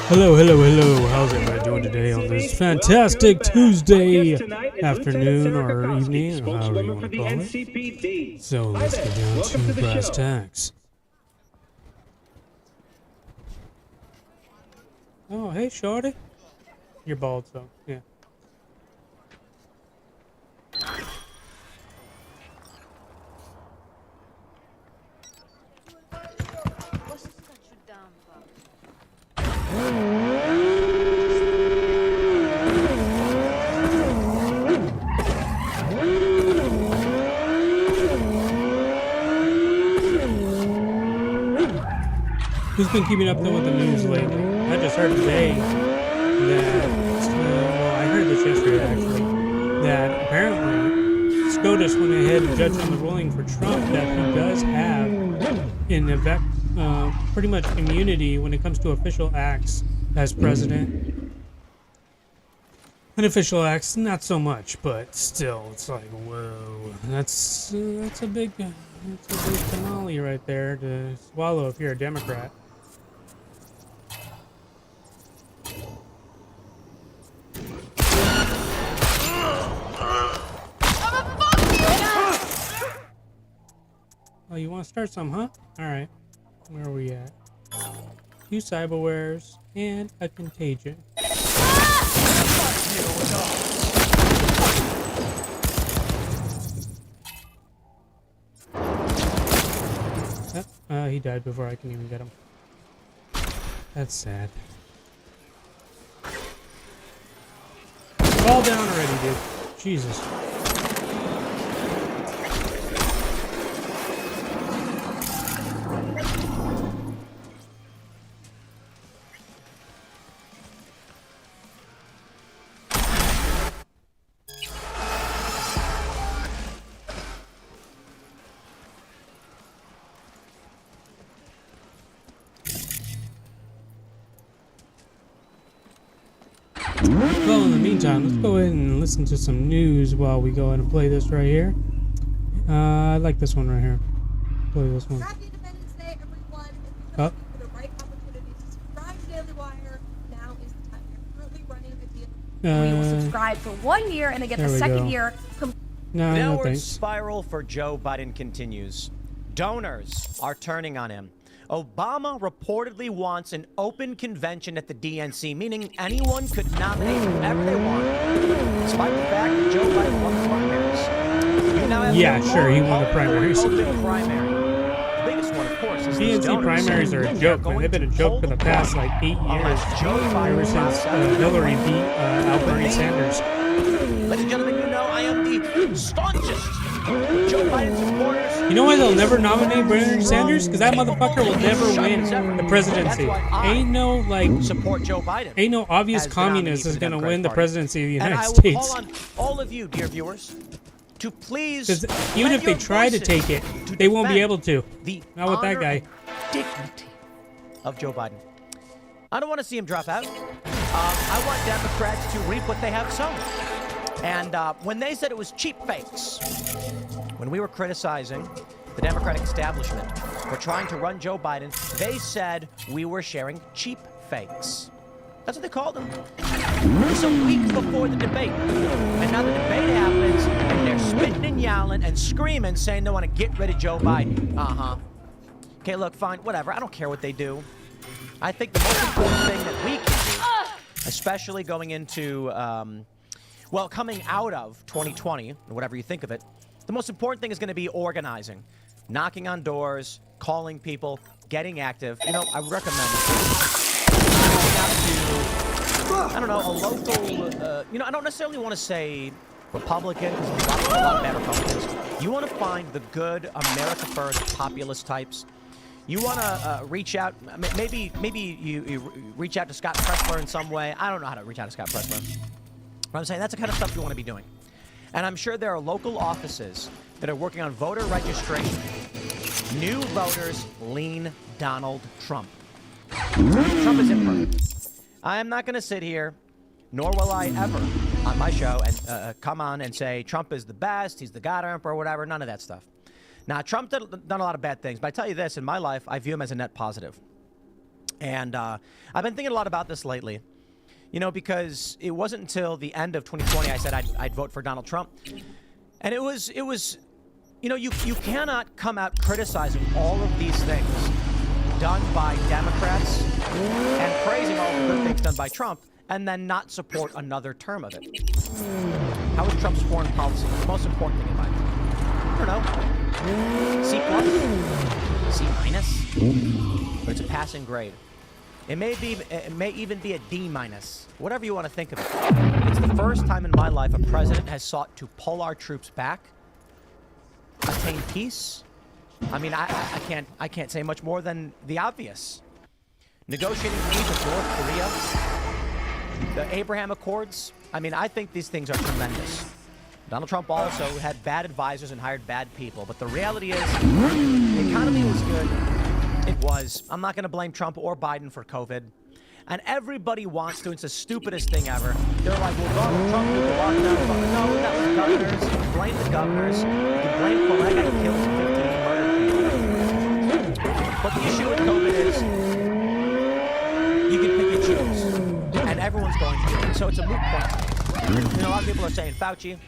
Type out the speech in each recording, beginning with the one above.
Hello, hello, hello. How's everybody doing today on this fantastic Tuesday afternoon or evening, or however you want to call it? So let's get down to brass tacks. Oh, hey, shorty. You're bald, so yeah. Who's been keeping up though with the news lately? I just heard today that, well, I heard this yesterday actually, that apparently SCOTUS went ahead and judged on the ruling for Trump that he does have in effect pretty much immunity when it comes to official acts as president. Unofficial acts, not so much, but still, it's like, whoa, that's a big tamale right there to swallow if you're a Democrat. Oh, you want to start some, huh? All right, where are we at? 2 cyberwares and a contagion. He died before I can even get him. That's sad. Fall down already, dude. Jesus. Well, in the meantime, let's go ahead and listen to some news while we go ahead and play this right here. I like this one right here. Play this one. Happy Independence Day, everyone. If you're looking for the right opportunity to subscribe to Daily Wire, now is the time. You're currently running a deal. You will subscribe for 1 year and then get the second year. No, Downward spiral for Joe Biden continues. Donors are turning on him. Obama reportedly wants an open convention at the DNC, meaning anyone could nominate whoever they want, despite the fact that Joe Biden won the primaries. You now have he won the primaries. Open primary. The biggest one, of course, is DNC primaries are a joke, man. They've been a joke for the past, like, 8 years. Ever since Hillary beat Bernie Sanders. Ladies and gentlemen, you know I am the staunchest Joe Biden supporters. You know why they'll never nominate Bernie Sanders? Because that motherfucker will never win the presidency. Ain't no, like, support Joe Biden. Ain't no obvious communist is going to win the presidency of the United and I States. will call on all of you, dear viewers, to please. Because even if they try to take it, they won't be able to. Not with that guy. Dignity of Joe Biden. I don't want to see him drop out. I want Democrats to reap what they have sown. And when they said it was cheap fakes, when we were criticizing the Democratic establishment for trying to run Joe Biden, they said we were sharing cheap fakes. That's what they called them. It's a week before the debate. And now the debate happens, and they're spitting and yelling and screaming, saying they want to get rid of Joe Biden. Uh-huh. Okay, look, fine, whatever. I don't care what they do. I think the most important thing that we can do, especially going into, well, coming out of 2020, or whatever you think of it, the most important thing is going to be organizing, knocking on doors, calling people, getting active. You know, I would recommend I don't know, a local, you know, I don't necessarily want to say Republican, because there's a lot of bad Republicans. You want to find the good America First populist types. You want to reach out, maybe you reach out to Scott Pressler in some way. I don't know how to reach out to Scott Pressler. But I'm saying that's the kind of stuff you want to be doing. And I'm sure there are local offices that are working on voter registration. New voters lean Donald Trump. Trump is imperfect. I am not going to sit here, nor will I ever on my show and come on and say Trump is the best, he's the God Emperor, or whatever. None of that stuff. Now, Trump done a lot of bad things, but I tell you this, in my life, I view him as a net positive. And I've been thinking a lot about this lately, you know, because it wasn't until the end of 2020 I said I'd vote for Donald Trump. And it was, you know, you cannot come out criticizing all of these things done by Democrats and praising all the good things done by Trump and then not support another term of it. How is Trump's foreign policy the most important thing in my opinion? I don't know. C+? C-? But it's a passing grade. It may even be a D-. Whatever you want to think of it. It's the first time in my life a president has sought to pull our troops back, attain peace. I mean, I can't say much more than the obvious. Negotiating peace with North Korea, the Abraham Accords. I mean, I think these things are tremendous. Donald Trump also had bad advisors and hired bad people, but the reality is the economy was good. It was. I'm not going to blame Trump or Biden for COVID. And everybody wants to. It's the stupidest thing ever. They're like, well, Donald Trump did the lockdown. No, that was governors. You can blame the governors. You can blame Cuomo. That guy killed 15 murdered people. But the issue with COVID is you can pick and choose. And everyone's going to do it. So it's a moot point. You know, a lot of people are saying Fauci.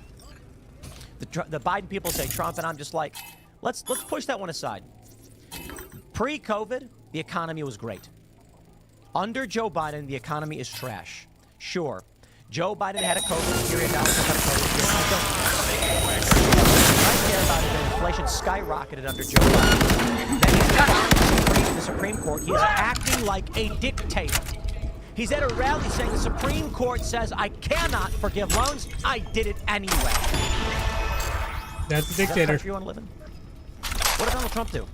The Biden people say Trump. And I'm just like, let's push that one aside. Pre-COVID, the economy was great. Under Joe Biden, the economy is trash. Sure, Joe Biden had a COVID period. Donald Trump had a COVID period. What I care about is that inflation skyrocketed under Joe Biden. Then he's got the Supreme Court. He is acting like a dictator. He's at a rally saying the Supreme Court says I cannot forgive loans. I did it anyway. That's a Is that the dictator. country you want to live in? What did Donald Trump do?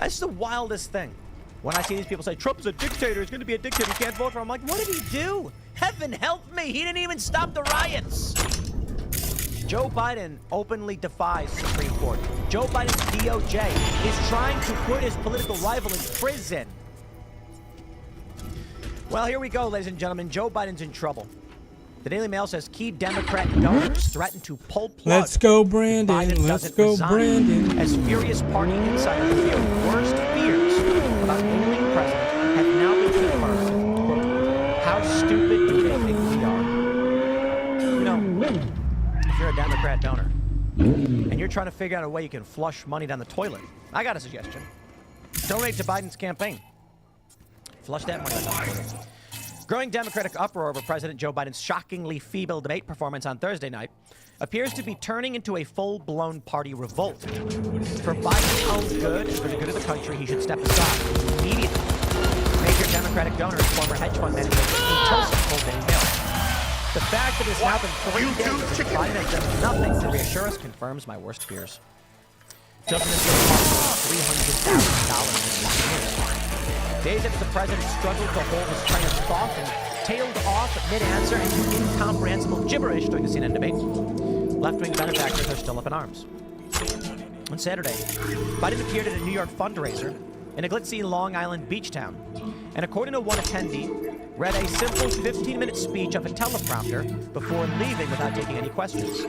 That's the wildest thing. When I see these people say, Trump's a dictator, he's going to be a dictator, you can't vote for him. I'm like, what did he do? Heaven help me, he didn't even stop the riots. Joe Biden openly defies the Supreme Court. Joe Biden's DOJ is trying to put his political rival in prison. Well, here we go, ladies and gentlemen. Joe Biden's in trouble. The Daily Mail says key Democrat donors threaten to pull plug. Let's go, Brandon. Biden Let's doesn't go, resign. Brandon. As furious party insiders reveal worst fears about the ruling president have now been confirmed. Quote, how stupid do they think we are? You know, if you're a Democrat donor and you're trying to figure out a way you can flush money down the toilet, I got a suggestion. Donate to Biden's campaign. Flush that money down the toilet. Growing Democratic uproar over President Joe Biden's shockingly feeble debate performance on Thursday night appears to be turning into a full-blown party revolt. For Biden's own good and for the good of the country, he should step aside immediately. Major Democratic donor and former hedge fund manager Lee Tilson told Daily Mail. The fact that it's now been 3 days since Biden has done nothing to reassure us confirms my worst fears. Tilson is given $300,000 in years. Days after the president struggled to hold his train of thought and tailed off mid-answer into incomprehensible gibberish during the CNN debate, left-wing benefactors are still up in arms. On Saturday, Biden appeared at a New York fundraiser in a glitzy Long Island beach town, and according to one attendee, read a simple 15-minute speech off a teleprompter before leaving without taking any questions.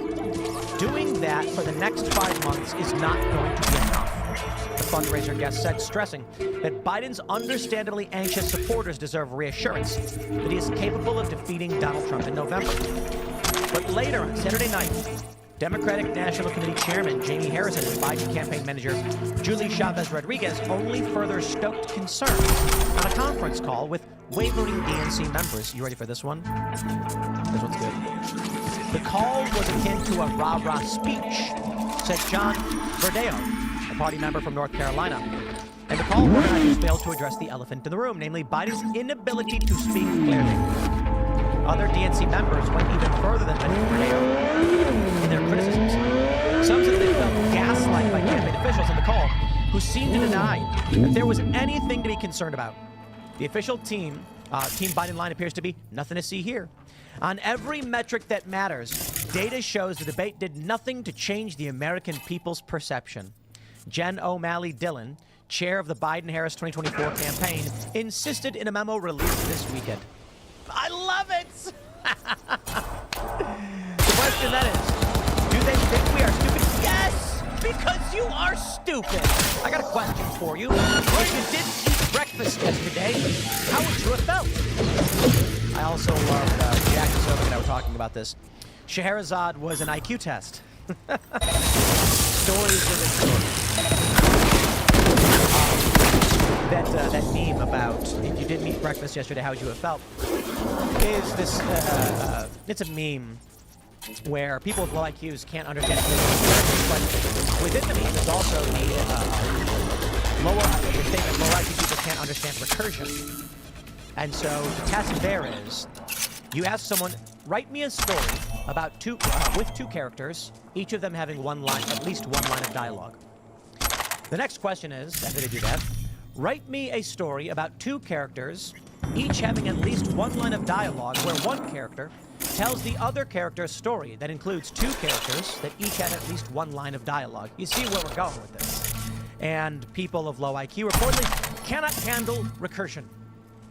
Doing that for the next 5 months is not going to be enough, the fundraiser guest said, stressing that Biden's understandably anxious supporters deserve reassurance that he is capable of defeating Donald Trump in November. But later on Saturday night, Democratic National Committee Chairman Jamie Harrison and Biden campaign manager Julie Chavez Rodriguez only further stoked concerns on a conference call with wavering DNC members. You ready for this one? This one's good. The call was akin to a rah-rah speech, said John Verdeo, a party member from North Carolina. And the call organizers failed to address the elephant in the room, namely Biden's inability to speak clearly. Other DNC members went even further than Verdeo in their criticisms. Some said they felt gaslighted by campaign officials in the call, who seemed to deny that there was anything to be concerned about. The official Team Biden line appears to be nothing to see here. On every metric that matters, data shows the debate did nothing to change the American people's perception. Jen O'Malley Dillon, chair of the Biden-Harris 2024 campaign, insisted in a memo released this weekend. I love it! The question then is, do they think we are stupid? Yes! Because you are stupid! I got a question for you. If you didn't eat breakfast yesterday, how would you have felt? I also loved Jack and Sophie and I were talking about this. Scheherazade was an IQ test. Stories within stories. That meme about if you didn't eat breakfast yesterday, how would you have felt? Is this? It's a meme where people with low IQs can't understand physics, but within the meme there's also the statement low IQ people can't understand recursion. And so the test there is, you ask someone, write me a story about with two characters, each of them having at least one line of dialogue. The next question is, after they do that, write me a story about two characters, each having at least one line of dialogue, where one character tells the other character's story that includes two characters that each had at least one line of dialogue. You see where we're going with this. And people of low IQ reportedly cannot handle recursion.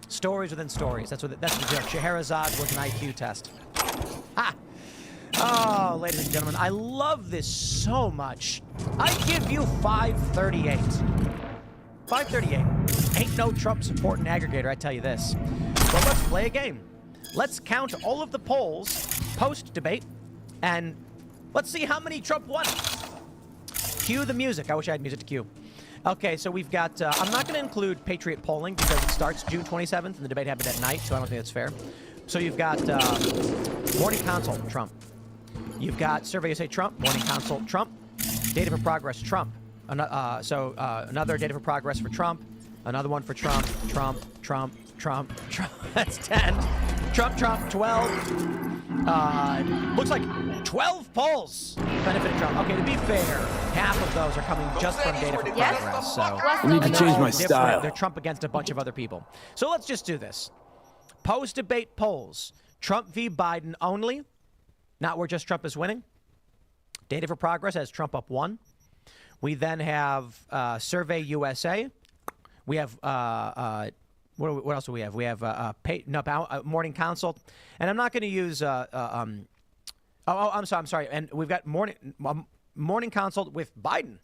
Stories within stories. That's the joke. Scheherazade was an IQ test. Ha! Oh, ladies and gentlemen, I love this so much. I give you 538. 538. Ain't no Trump supporting aggregator, I tell you this. But let's play a game. Let's count all of the polls post-debate, and let's see how many Trump won. Cue the music. I wish I had music to cue. Okay, so we've got, I'm not going to include Patriot polling because it starts June 27th and the debate happened at night, so I don't think that's fair. So you've got Morning Consult, Trump. You've got Survey USA, Trump. Morning Consult, Trump. Data for Progress, Trump. Another Data for Progress for Trump. Another one for Trump. Trump. That's 10. Trump, 12. Looks like 12 polls benefited Trump. Okay, to be fair, half of those are coming just from Data for Progress. So I need to change my style. They're Trump against a bunch of other people. So let's just do this. Post-debate polls. Trump v. Biden only. Not where just Trump is winning. Data for Progress has Trump up 1. We then have Survey USA. We have what else do we have? We have Morning Consult, and I'm not going to use. I'm sorry. And we've got Morning Consult with Biden.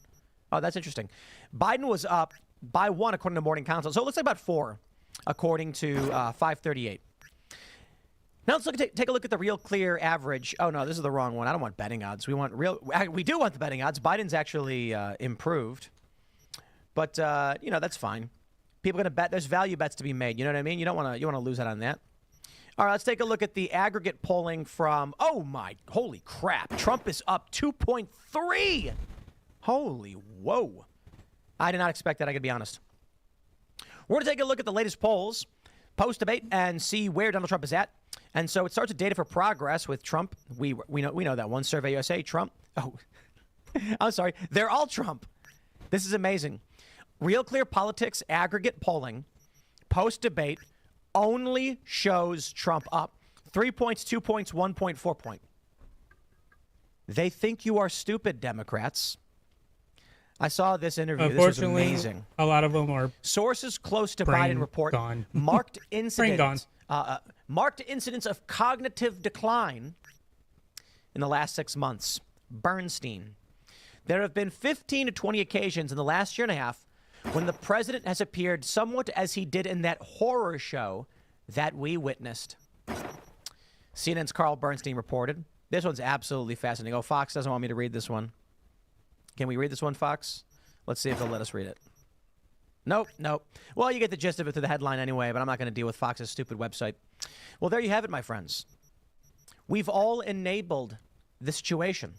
Oh, that's interesting. Biden was up by 1 according to Morning Consult, so it looks like about 4 according to 538. Now let's take a look at the Real Clear average. Oh no, this is the wrong one. I don't want betting odds. We do want the betting odds. Biden's actually improved, but that's fine. People are going to bet. There's value bets to be made. You know what I mean? You don't want to lose out on that. All right, let's take a look at the aggregate polling from. Oh my, holy crap! Trump is up 2.3. Holy whoa! I did not expect that. I could be honest. We're going to take a look at the latest polls post-debate and see where Donald Trump is at. And so it starts with Data for Progress with Trump. We know that one. Survey USA, Trump. Oh, I'm sorry. They're all Trump. This is amazing. Real Clear Politics aggregate polling post-debate only shows Trump up 3 points, 2 points, 1 point, 4 point. They think you are stupid, Democrats. I saw this interview. This was amazing. A lot of them are sources close to Biden report gone. marked incidents of cognitive decline in the last 6 months. Bernstein. There have been 15 to 20 occasions in the last year and a half when the president has appeared somewhat as he did in that horror show that we witnessed. CNN's Carl Bernstein reported. This one's absolutely fascinating. Oh, Fox doesn't want me to read this one. Can we read this one, Fox? Let's see if they'll let us read it. Nope. Well, you get the gist of it through the headline anyway, but I'm not going to deal with Fox's stupid website. Well, there you have it, my friends. We've all enabled the situation.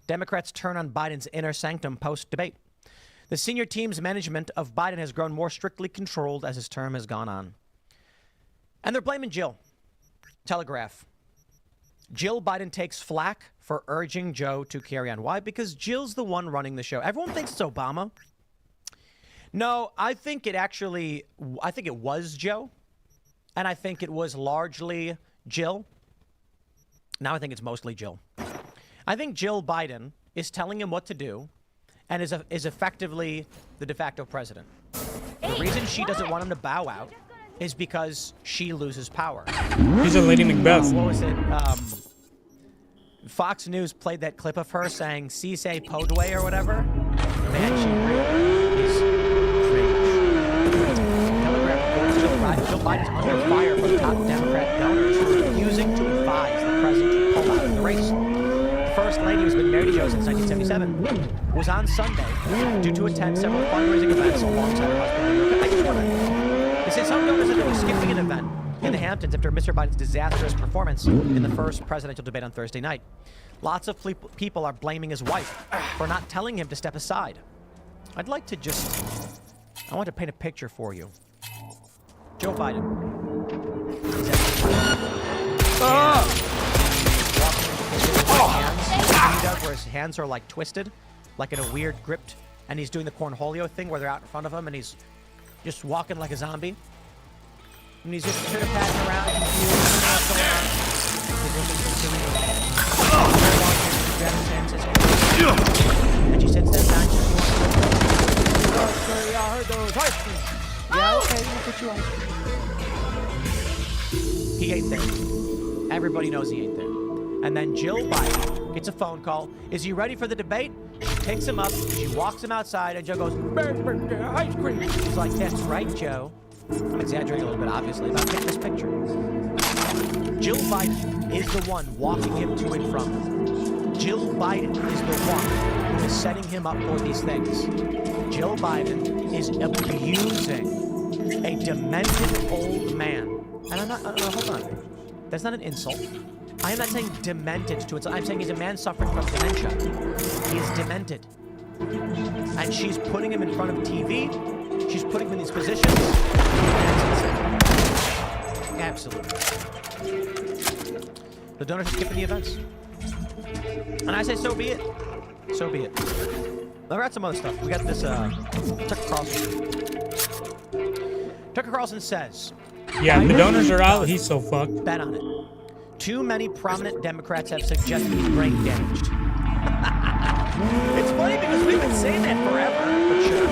Democrats turn on Biden's inner sanctum post-debate. The senior team's management of Biden has grown more strictly controlled as his term has gone on. And they're blaming Jill. Telegraph. Jill Biden takes flack for urging Joe to carry on. Why? Because Jill's the one running the show. Everyone thinks it's Obama. No, I think it was Joe. And I think it was largely Jill. Now I think it's mostly Jill. I think Jill Biden is telling him what to do and is effectively the de facto president. The reason she doesn't want him to bow out is because she loses power. She's a Lady Macbeth. What was it? Fox News played that clip of her saying "Si se podway" or whatever. Man, she really is cringe. Biden's under fire from top Democrat donors who are refusing to advise the president to pull out of the race. The First Lady, who's been married to Joe since 1977, was on Sunday due to attend several fundraising events alongside her husband. I just want to... They said some donors said they were skipping an event in the Hamptons after Mr. Biden's disastrous performance in the first presidential debate on Thursday night. Lots of people are blaming his wife for not telling him to step aside. I'd like to just... I want to paint a picture for you. Joe Biden. He does where his hands are like twisted, like in a weird gripped, and he's doing the cornholio thing where they're out in front of him and he's just walking like a zombie. And he's just sort of passing around, confused, what's going on. And she sits there back. Sorry, I heard those ice cream. Yeah, okay, we'll put you on. He ain't there. Everybody knows he ain't there. And then Jill Biden gets a phone call. Is he ready for the debate? She picks him up, she walks him outside, and Joe goes, ice cream. He's like, that's right, Joe. I'm exaggerating a little bit, obviously, but take this picture. Jill Biden is the one walking him to and from. Jill Biden is the one who is setting him up for these things. Jill Biden is abusing a demented old man. And I'm not, hold on. That's not an insult. I am not saying demented to insult. I'm saying he's a man suffering from dementia. He is demented. And she's putting him in front of TV. She's putting him in these positions. Absolutely. The donors are skipping the events. And I say, so be it. So be it. Now, we got some other stuff. We got this, Tucker Carlson. Tucker Carlson says... Yeah, the donors are out. He's so fucked. Bet on it. Too many prominent Democrats have suggested he's brain damaged. It's funny because we've been saying that forever, but sure.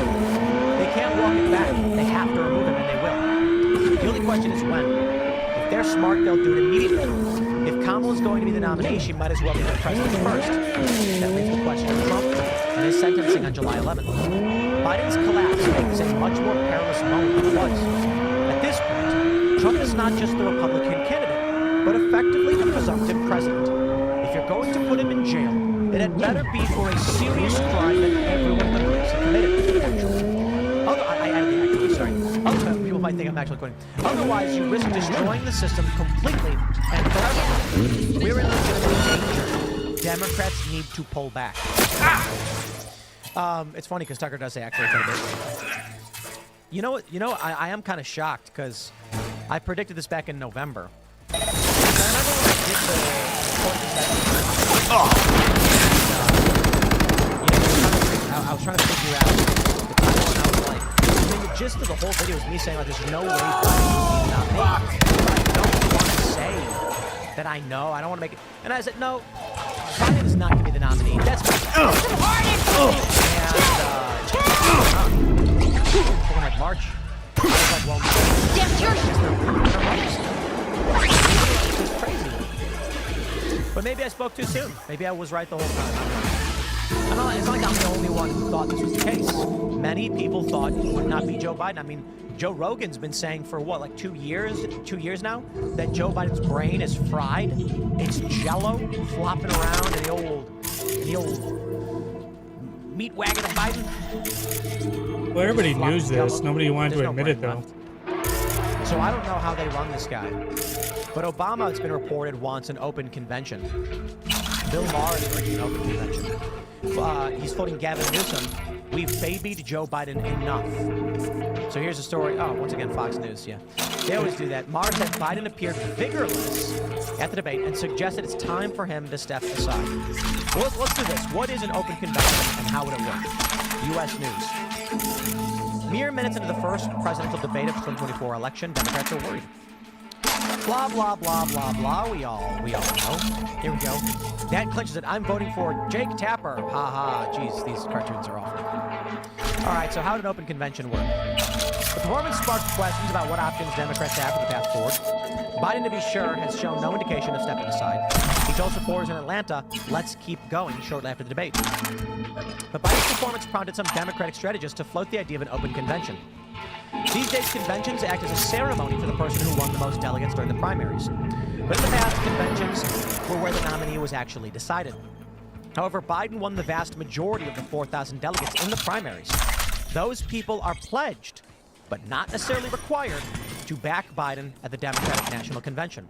They can't walk it back. They have to remove him, and they will. The only question is when. If they're smart, they'll do it immediately. If Kamala's going to be the nominee, she might as well be the president first. That leaves the question of Trump and his sentencing on July 11th. Biden's collapse makes a much more perilous moment than it was. At this point, Trump is not just the Republican candidate, but effectively the presumptive president. If you're going to put him in jail, it had better be for a serious crime that everyone agrees he committed. I added the actually, sorry. People might think I'm actually quoting. Otherwise, you risk destroying the system completely and forever. We're in legitimate danger. Democrats need to pull back. It's funny because Tucker does say actually quite a bit. You know, I am kind of shocked because I predicted this back in November. I remember when I did the I was trying to figure out the title, and I was like, I mean, the gist of the whole video was me saying, like, there's no way Biden will be nominated. I don't want to say that I know. I don't want to make it. And I said, no, Biden is not going to be the nominee. That's my and, like March. I was like, well, it's crazy. But maybe I spoke too soon. Maybe I was right the whole time. It's not like I'm the only one who thought this was the case. Many people thought it would not be Joe Biden. I mean, Joe Rogan's been saying for what, like 2 years? 2 years now? That Joe Biden's brain is fried. It's jello flopping around in the old meat wagon of Biden. Well, everybody knew this. Nobody wanted to admit it, though. So I don't know how they run this guy. But Obama, it's been reported, wants an open convention. Bill Maher is urging an open convention. He's quoting Gavin Newsom. We've babied Joe Biden enough. So here's the story. Oh, once again, Fox News, yeah. They always do that. Maher said Biden appeared vigorless at the debate and suggested it's time for him to step aside. Well, let's do this. What is an open convention and how would it work? U.S. News. Mere minutes into the first presidential debate of the 2024 election, Democrats are worried. Blah, blah, blah, blah, blah. We all know. Here we go. That clinches it. I'm voting for Jake Tapper. Ha ha. Jeez, these cartoons are awful. All right, so how did an open convention work? The performance sparked questions about what options Democrats have for the path forward. Biden, to be sure, has shown no indication of stepping aside. He told supporters in Atlanta, let's keep going, shortly after the debate. But Biden's performance prompted some Democratic strategists to float the idea of an open convention. These days, conventions act as a ceremony for the person who won the most delegates during the primaries. But in the past, conventions were where the nominee was actually decided. However, Biden won the vast majority of the 4,000 delegates in the primaries. Those people are pledged, but not necessarily required, to back Biden at the Democratic National Convention.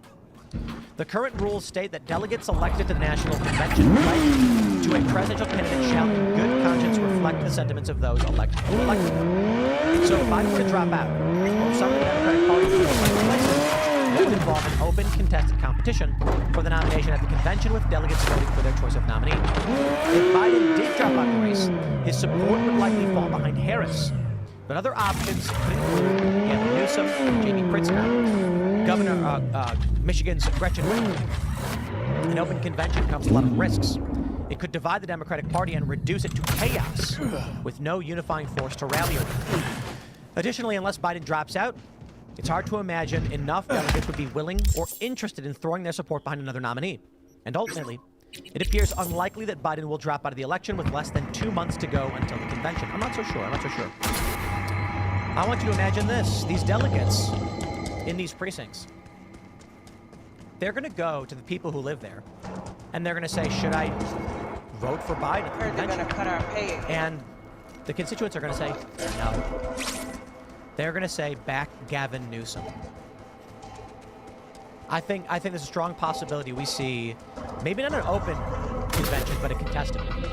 The current rules state that delegates elected to the National Convention pledged to a presidential candidate shall in good conscience reflect the sentiments of those elected to elect them. So if Biden were to drop out, or if some of the Democratic Party were to replace him, that would involve an open, contested competition for the nomination at the convention with delegates voting for their choice of nominee. If Biden did drop out of the race, his support would likely fall behind Harris. But other options could include Gavin Newsom, Jamie Pritzker, Governor Michigan's Gretchen Whitmer. An open convention comes with a lot of risks. It could divide the Democratic Party and reduce it to chaos with no unifying force to rally around. Additionally, unless Biden drops out, it's hard to imagine enough delegates would be willing or interested in throwing their support behind another nominee. And ultimately, it appears unlikely that Biden will drop out of the election with less than 2 months to go until the convention. I'm not so sure. I want you to imagine this. These delegates in these precincts, they're going to go to the people who live there, and they're going to say, should I vote for Biden at the convention? They're going to cut our pay. And the constituents are going to say, no. They're going to say, back Gavin Newsom. I think there's a strong possibility we see, maybe not an open convention, but a contested one.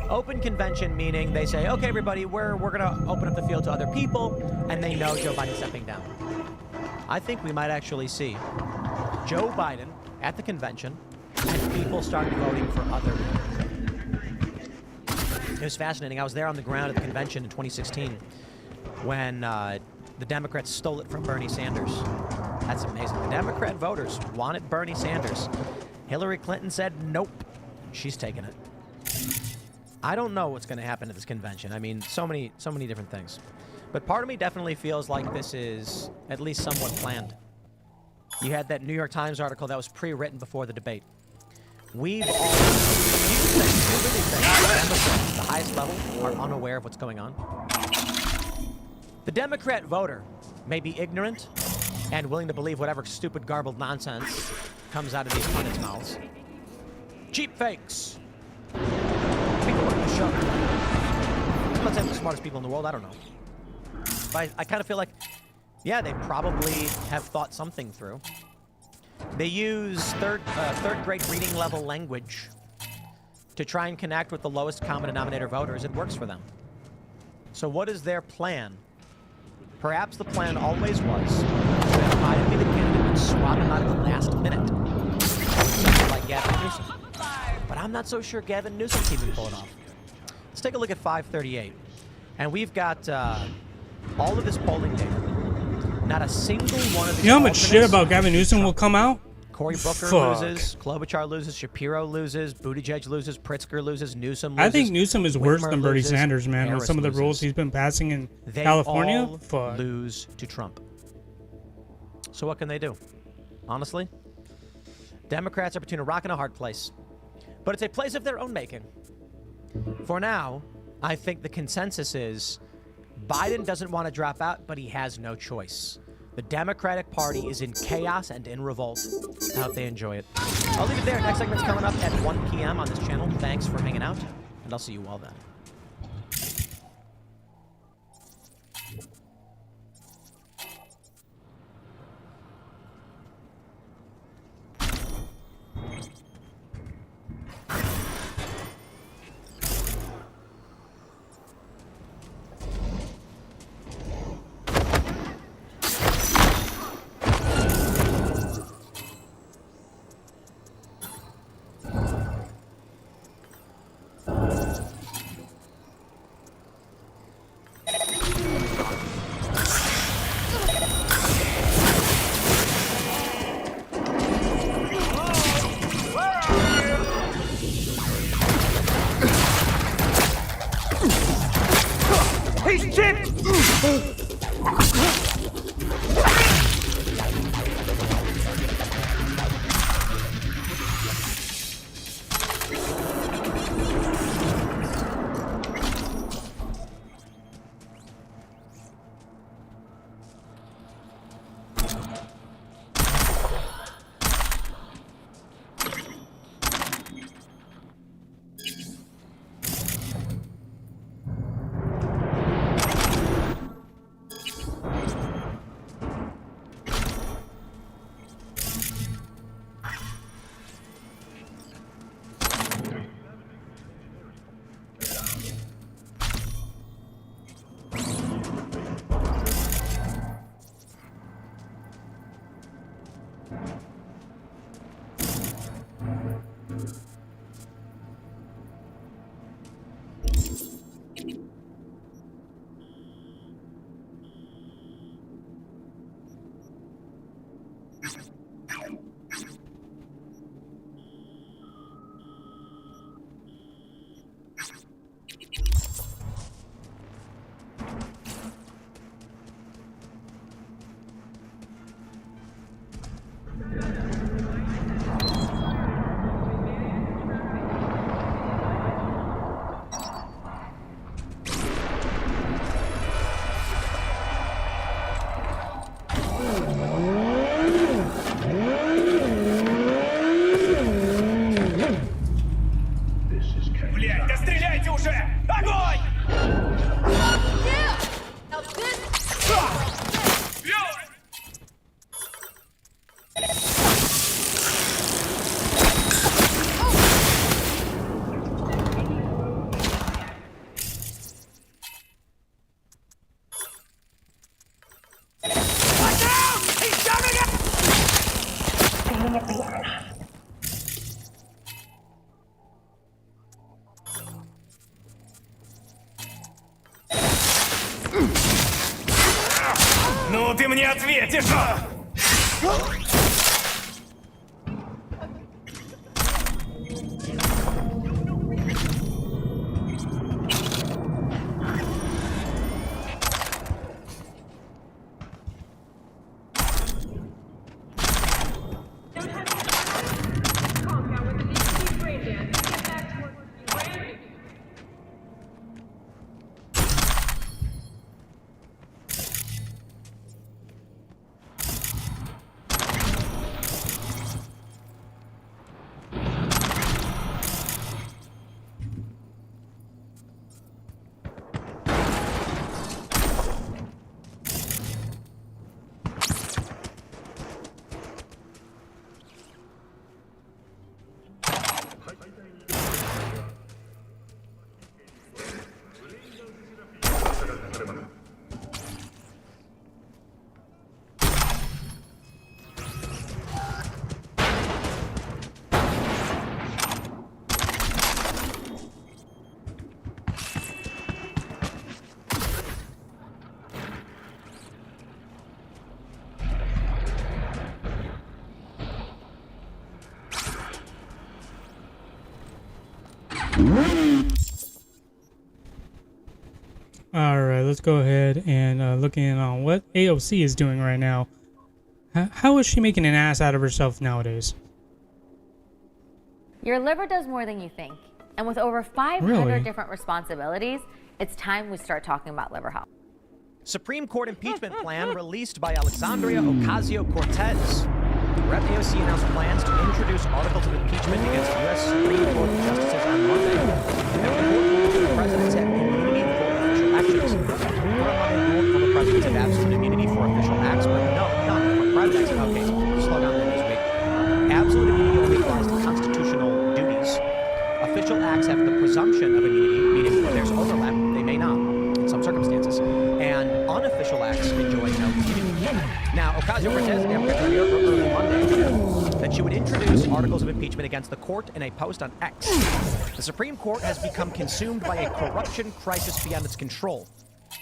Open convention meaning they say, okay, everybody, we're going to open up the field to other people, and they know Joe Biden's stepping down. I think we might actually see Joe Biden at the convention and people start voting for other people. It was fascinating. I was there on the ground at the convention in 2016 when the Democrats stole it from Bernie Sanders. That's amazing. The Democrat voters wanted Bernie Sanders. Hillary Clinton said, nope, she's taking it. I don't know what's going to happen at this convention. I mean, so many different things. But part of me definitely feels like this is at least somewhat planned. You had that New York Times article that was pre-written before the debate. We've all... You really think Democrats, the highest level, are unaware of what's going on? The Democrat voter may be ignorant and willing to believe whatever stupid, garbled nonsense comes out of these pundits' mouths. Cheap fakes. People like the show. I'm not saying they're the smartest people in the world. I don't know. But I kind of feel like, yeah, they probably have thought something through. They use third grade reading level language to try and connect with the lowest common denominator voters. It works for them. So what is their plan? Perhaps the plan always was to have Biden be the candidate and swap him out at the last minute. Something like Gavin Newsom. But I'm not so sure Gavin Newsom can even pull it off. Let's take a look at 538. And we've got all of this polling data. Not a single one of these. You know how much shit about Gavin Newsom will come out? Cory Booker loses, Klobuchar loses, Shapiro loses, Buttigieg loses, Pritzker loses, Newsom loses. I think Newsom is worse than Bernie Sanders, man, Harris with some of the loses. rules he's been passing in They California. all Fuck. lose to Trump. So what can they do? Honestly, Democrats are between a rock and a hard place. But it's a place of their own making. For now, I think the consensus is Biden doesn't want to drop out, but he has no choice. The Democratic Party is in chaos and in revolt. I hope they enjoy it. I'll leave it there. Next segment's coming up at 1 p.m. on this channel. Thanks for hanging out, and I'll see you all then. думал, ты мне ответишь! All right, let's go ahead and look in on what AOC is doing right now. How is she making an ass out of herself nowadays? Your liver does more than you think. And with over 500 Really? different responsibilities, it's time we start talking about liver health. Supreme Court impeachment plan released by Alexandria Ocasio-Cortez. Rep. AOC announced plans to introduce articles of impeachment against U.S. Supreme Court justices on Monday. After the court ruled the presidents have immunity for official actions. Court on Monday ruled for the presidents have absolute immunity for official acts, but no, not for private acts. Okay, slow down there this week. Absolute immunity only applies to constitutional duties. Official acts have the presumption of immunity, meaning if there's overlap, they may not, in some circumstances. And unofficial acts enjoy no immunity. Now, Ocasio-Cortez early Monday that she would introduce articles of impeachment against the court in a post on X. The Supreme Court has become consumed by a corruption crisis beyond its control.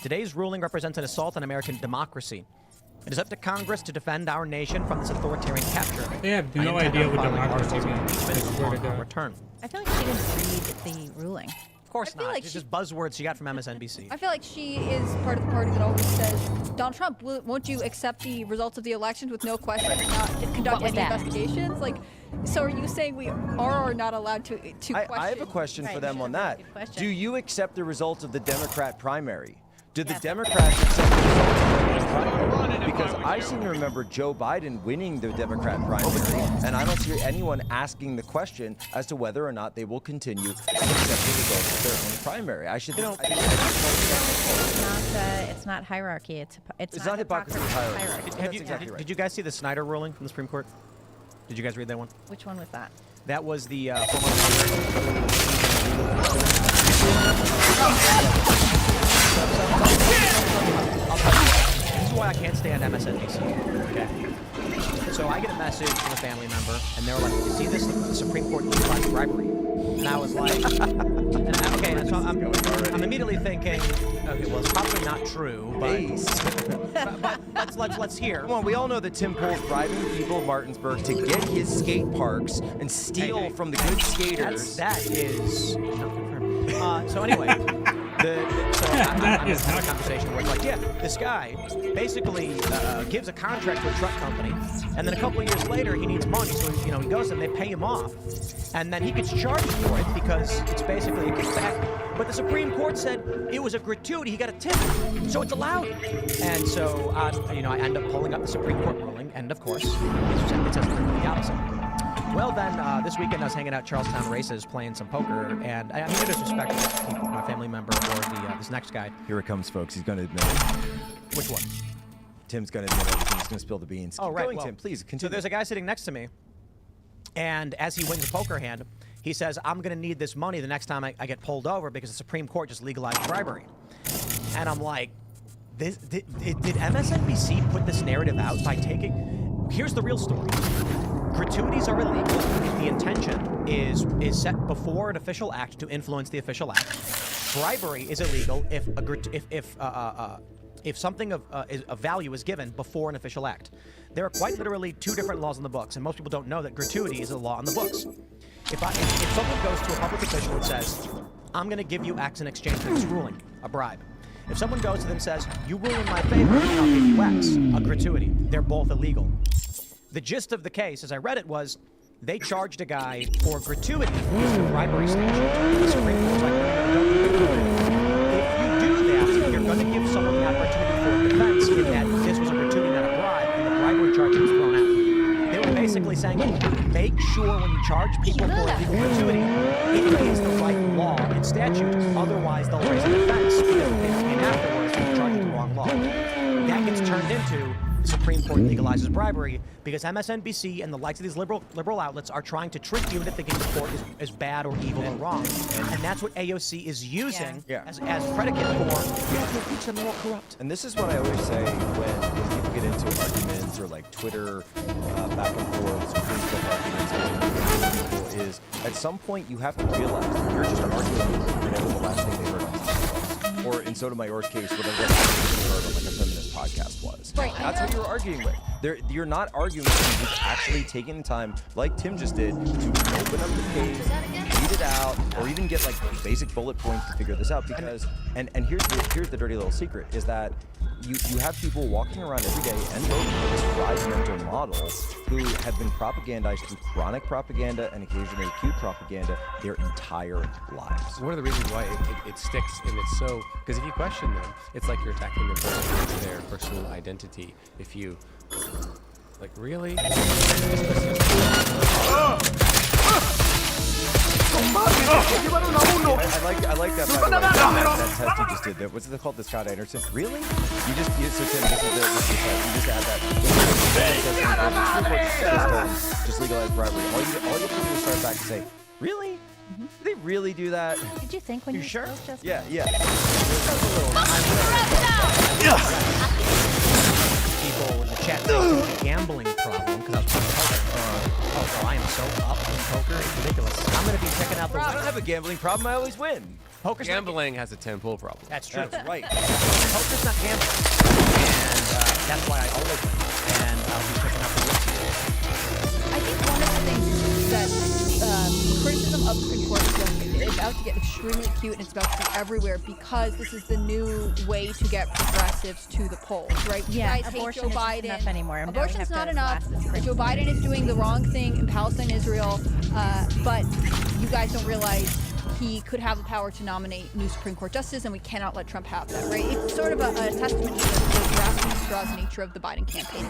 Today's ruling represents an assault on American democracy. It is up to Congress to defend our nation from this authoritarian capture. They have I no intend idea on what filing democracy articles of means. impeachment I swear to upon our God. return. I feel like she didn't read the ruling. Of course I feel not. like It's she- just buzzwords she got from MSNBC. I feel like she is part of the party that always says, Donald Trump, won't you accept the results of the elections with no question and not conduct was any that? investigations? Like, so are you saying we are or not allowed to question? I have a question for Right, them sure, on very that. good question. Do you accept the results of the Democrat primary? Did Yes. the Democrats accept the results of the primary? Because I seem to remember Joe Biden winning the Democrat primary, and I don't see anyone asking the question as to whether or not they will continue to accept the results of their own primary. I should. It's not hierarchy. It's not hypocrisy. It's hierarchy. Have That's you, exactly right. Did you guys see the Snyder ruling from the Supreme Court? Did you guys read that one? Which one was that? That was the I'll tell you what, this is why I can't stand MSNBC. Okay. So I get a message from a family member, and they're like, "You see this? The Supreme Court legalized bribery." And I was like, "Okay." So I'm immediately thinking, "Okay, well, it's probably not true, but let's hear." Come on, we all know that Tim Pool's bribing the people of Martinsburg to get his skate parks and steal from the good skaters. That is not confirmed. So anyway, I'm is having not a conversation where it's like, yeah, this guy basically gives a contract to a truck company, and then a couple of years later he needs money, so he goes and they pay him off, and then he gets charged for it because it's basically a kickback. But the Supreme Court said it was a gratuity; he got a tip, so it's allowed. And so I end up pulling up the Supreme Court ruling, and of course, it says the opposite. Well, then, this weekend I was hanging out at Charlestown Races playing some poker, and I mean, no disrespect to these people, my family member or this next guy. Here it comes, folks. He's going to admit it. Which one? Tim's going to admit everything. He's going to spill the beans. Oh, Keep right. going, well, Tim. Please So continue. there's a guy sitting next to me, and as he wins a poker hand, he says, "I'm going to need this money the next time I get pulled over because the Supreme Court just legalized bribery." And I'm like, did MSNBC put this narrative out by taking... Here's the real story. Gratuities are illegal if the intention is set before an official act to influence the official act. Bribery is illegal if if something of value is given before an official act. There are quite literally 2 different laws in the books, and most people don't know that gratuity is a law in the books. If someone goes to a public official and says, I'm going to give you X in exchange for this ruling, a bribe. If someone goes to them and says, you rule in my favor, I'll give you X, a gratuity. They're both illegal. The gist of the case, as I read it, was they charged a guy for gratuity using a bribery statute. The Supreme Court's like, no, don't do gratuity. If you do that, you're going to give someone the opportunity for defense in that this was a gratuity, not a bribe, and the bribery charge was thrown out. They were basically saying, make sure when you charge people for illegal gratuity, it is the right law and statute. Otherwise, they'll raise a defense because if they came afterwards, they're charging the wrong law. That gets turned into the Supreme Court legalizes bribery because MSNBC and the likes of these liberal outlets are trying to trick you into thinking the court is bad or evil or wrong. And that's what AOC is using as predicate for, you have to impeach them, they're all corrupt. And this is what I always say when people get into arguments or like Twitter back and forth, Facebook arguments with people is at some point you have to realize that you're just arguing whatever the last thing they heard on TV was. Or in Sotomayor's case, whatever the last thing they heard on like a feminist podcast was. Right. That's what you're arguing with. You're not arguing with them, you're actually taking the time, like Tim just did, to open up the page, read it out, or even get like basic bullet points to figure this out. Because and here's the dirty little secret is that you have people walking around every day and voting for this fried mental model who have been propagandized through chronic propaganda and occasionally acute propaganda their entire lives. One of the reasons why it sticks and it's so, because if you question them, it's like you're attacking the person, their personal identity. If you, like, really? I like that. That test you just did. What's it called? The Scott Anderson. Really? So Tim, this is the test. You just add that. Just legalize bribery. All you have to do is start back and say, really? Did they really do that? Did you think when you sure? spoke just Yeah. People in the chat saying it's a gambling problem because I was playing poker. Oh, I am so up in poker. It's ridiculous. I'm going to be checking out the. I don't have a gambling problem. I always win. Poker's Gambling has a 10-pull problem. That's true. That's right. Poker's not gambling, and that's why I always win. And I'll be checking out the list. I think one of the things that criticism of the Supreme Court is about to get extremely acute and it's about to be everywhere because this is the new way to get progressives to the polls, right? Yeah, You guys hate abortion Joe isn't Biden. enough anymore. Now we Abortion's have not to enough. blast the Supreme Joe Court. Biden is doing the wrong thing in Palestine, Israel, but you guys don't realize he could have the power to nominate new Supreme Court justices, and we cannot let Trump have that, right? It's sort of a testament to the grasping at straws nature of the Biden campaign.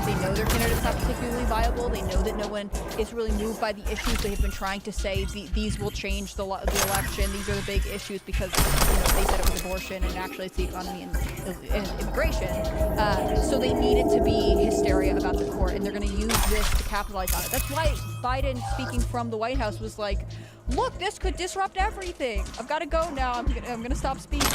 They know their candidate's not particularly viable. They know that no one is really moved by the issues. They have been trying to say these will change the election. These are the big issues because they said it was abortion, and actually it's the economy and immigration. So they needed to be hysteria about the court, and they're going to use this to capitalize on it. That's why Biden, speaking from the White House, was like, look, this could disrupt everything. I've got to go now. I'm gonna stop speaking.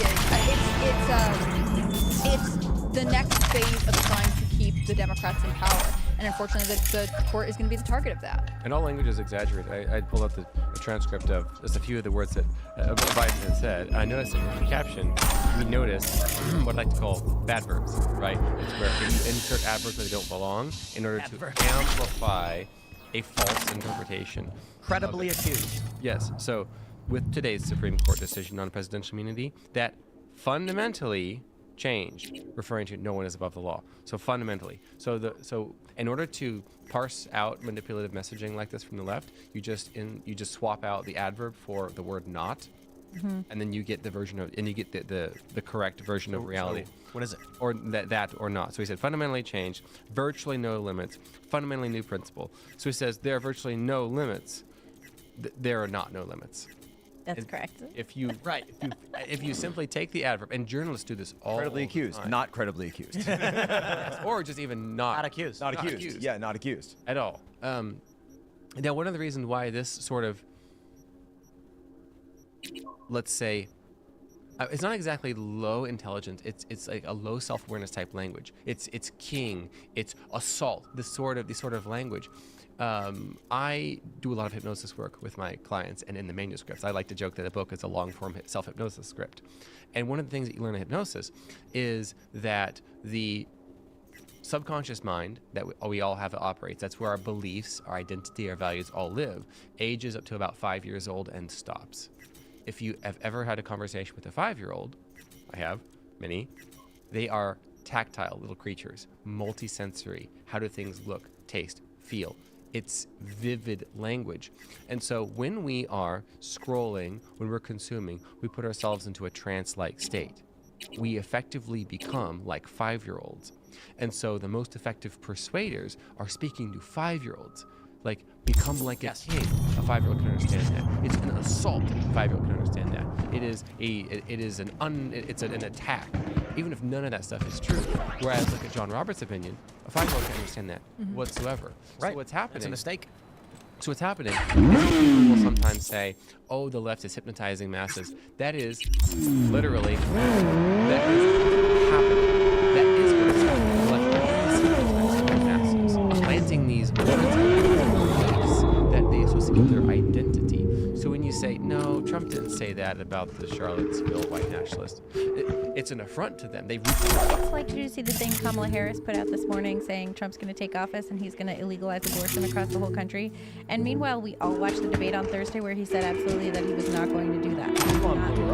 It's the next phase of trying to keep the Democrats in power, and unfortunately, the court is going to be the target of that. And all language is exaggerated. I pulled up the transcript of just a few of the words that Biden had said. I noticed in the caption, we noticed what I like to call bad verbs, right? It's where you insert adverbs where they don't belong in order to amplify a false interpretation. Credibly accused. Yes. So with today's Supreme Court decision on presidential immunity, that fundamentally changed, referring to no one is above the law. So fundamentally. So in order to parse out manipulative messaging like this from the left, you just swap out the adverb for the word not. Mm-hmm. And then you get the version of, and you get the correct version of reality. So what is it? Or that or not. So he said fundamentally changed, virtually no limits, fundamentally new principle. So he says there are virtually no limits. There are not no limits. That's correct. If you if you simply take the adverb, and journalists do this all Credibly accused, the time. not credibly accused. Or just even not accused. Not accused. Yeah, not accused. At all. Now, one of the reasons why this sort of, let's say, It's not exactly low intelligence. It's like a low self-awareness type language. It's king. It's assault. This sort of language. I do a lot of hypnosis work with my clients, and in the manuscripts, I like to joke that a book is a long-form self-hypnosis script. And one of the things that you learn in hypnosis is that the subconscious mind that we all have operates. That's where our beliefs, our identity, our values all live. Ages up to about 5 years old and stops. If you have ever had a conversation with a 5-year-old, I have many, they are tactile little creatures, multisensory. How do things look, taste, feel? It's vivid language. And so when we are scrolling, when we're consuming, we put ourselves into a trance-like state. We effectively become like 5-year-olds. And so the most effective persuaders are speaking to 5-year-olds. Like, become like a king. A 5-year-old can understand that. It's an assault. A 5-year-old can understand that. It's an attack, even if none of that stuff is true. Whereas, look at John Roberts' opinion, a 5-year-old can't understand that whatsoever. Right. So what's happening? It's a mistake. So what's happening? People will sometimes say, "Oh, the left is hypnotizing masses." That is literally that is happening. That is what is happening. The left is hypnotizing masses, planting these words that they associate with their identity. So when you say, "No, Trump didn't say that about the Charlottesville white nationalists," it's an affront to them. It's like, did you see the thing Kamala Harris put out this morning saying Trump's going to take office and he's going to illegalize abortion across the whole country? And meanwhile, we all watched the debate on Thursday where he said absolutely that he was not going to do that. Elon blew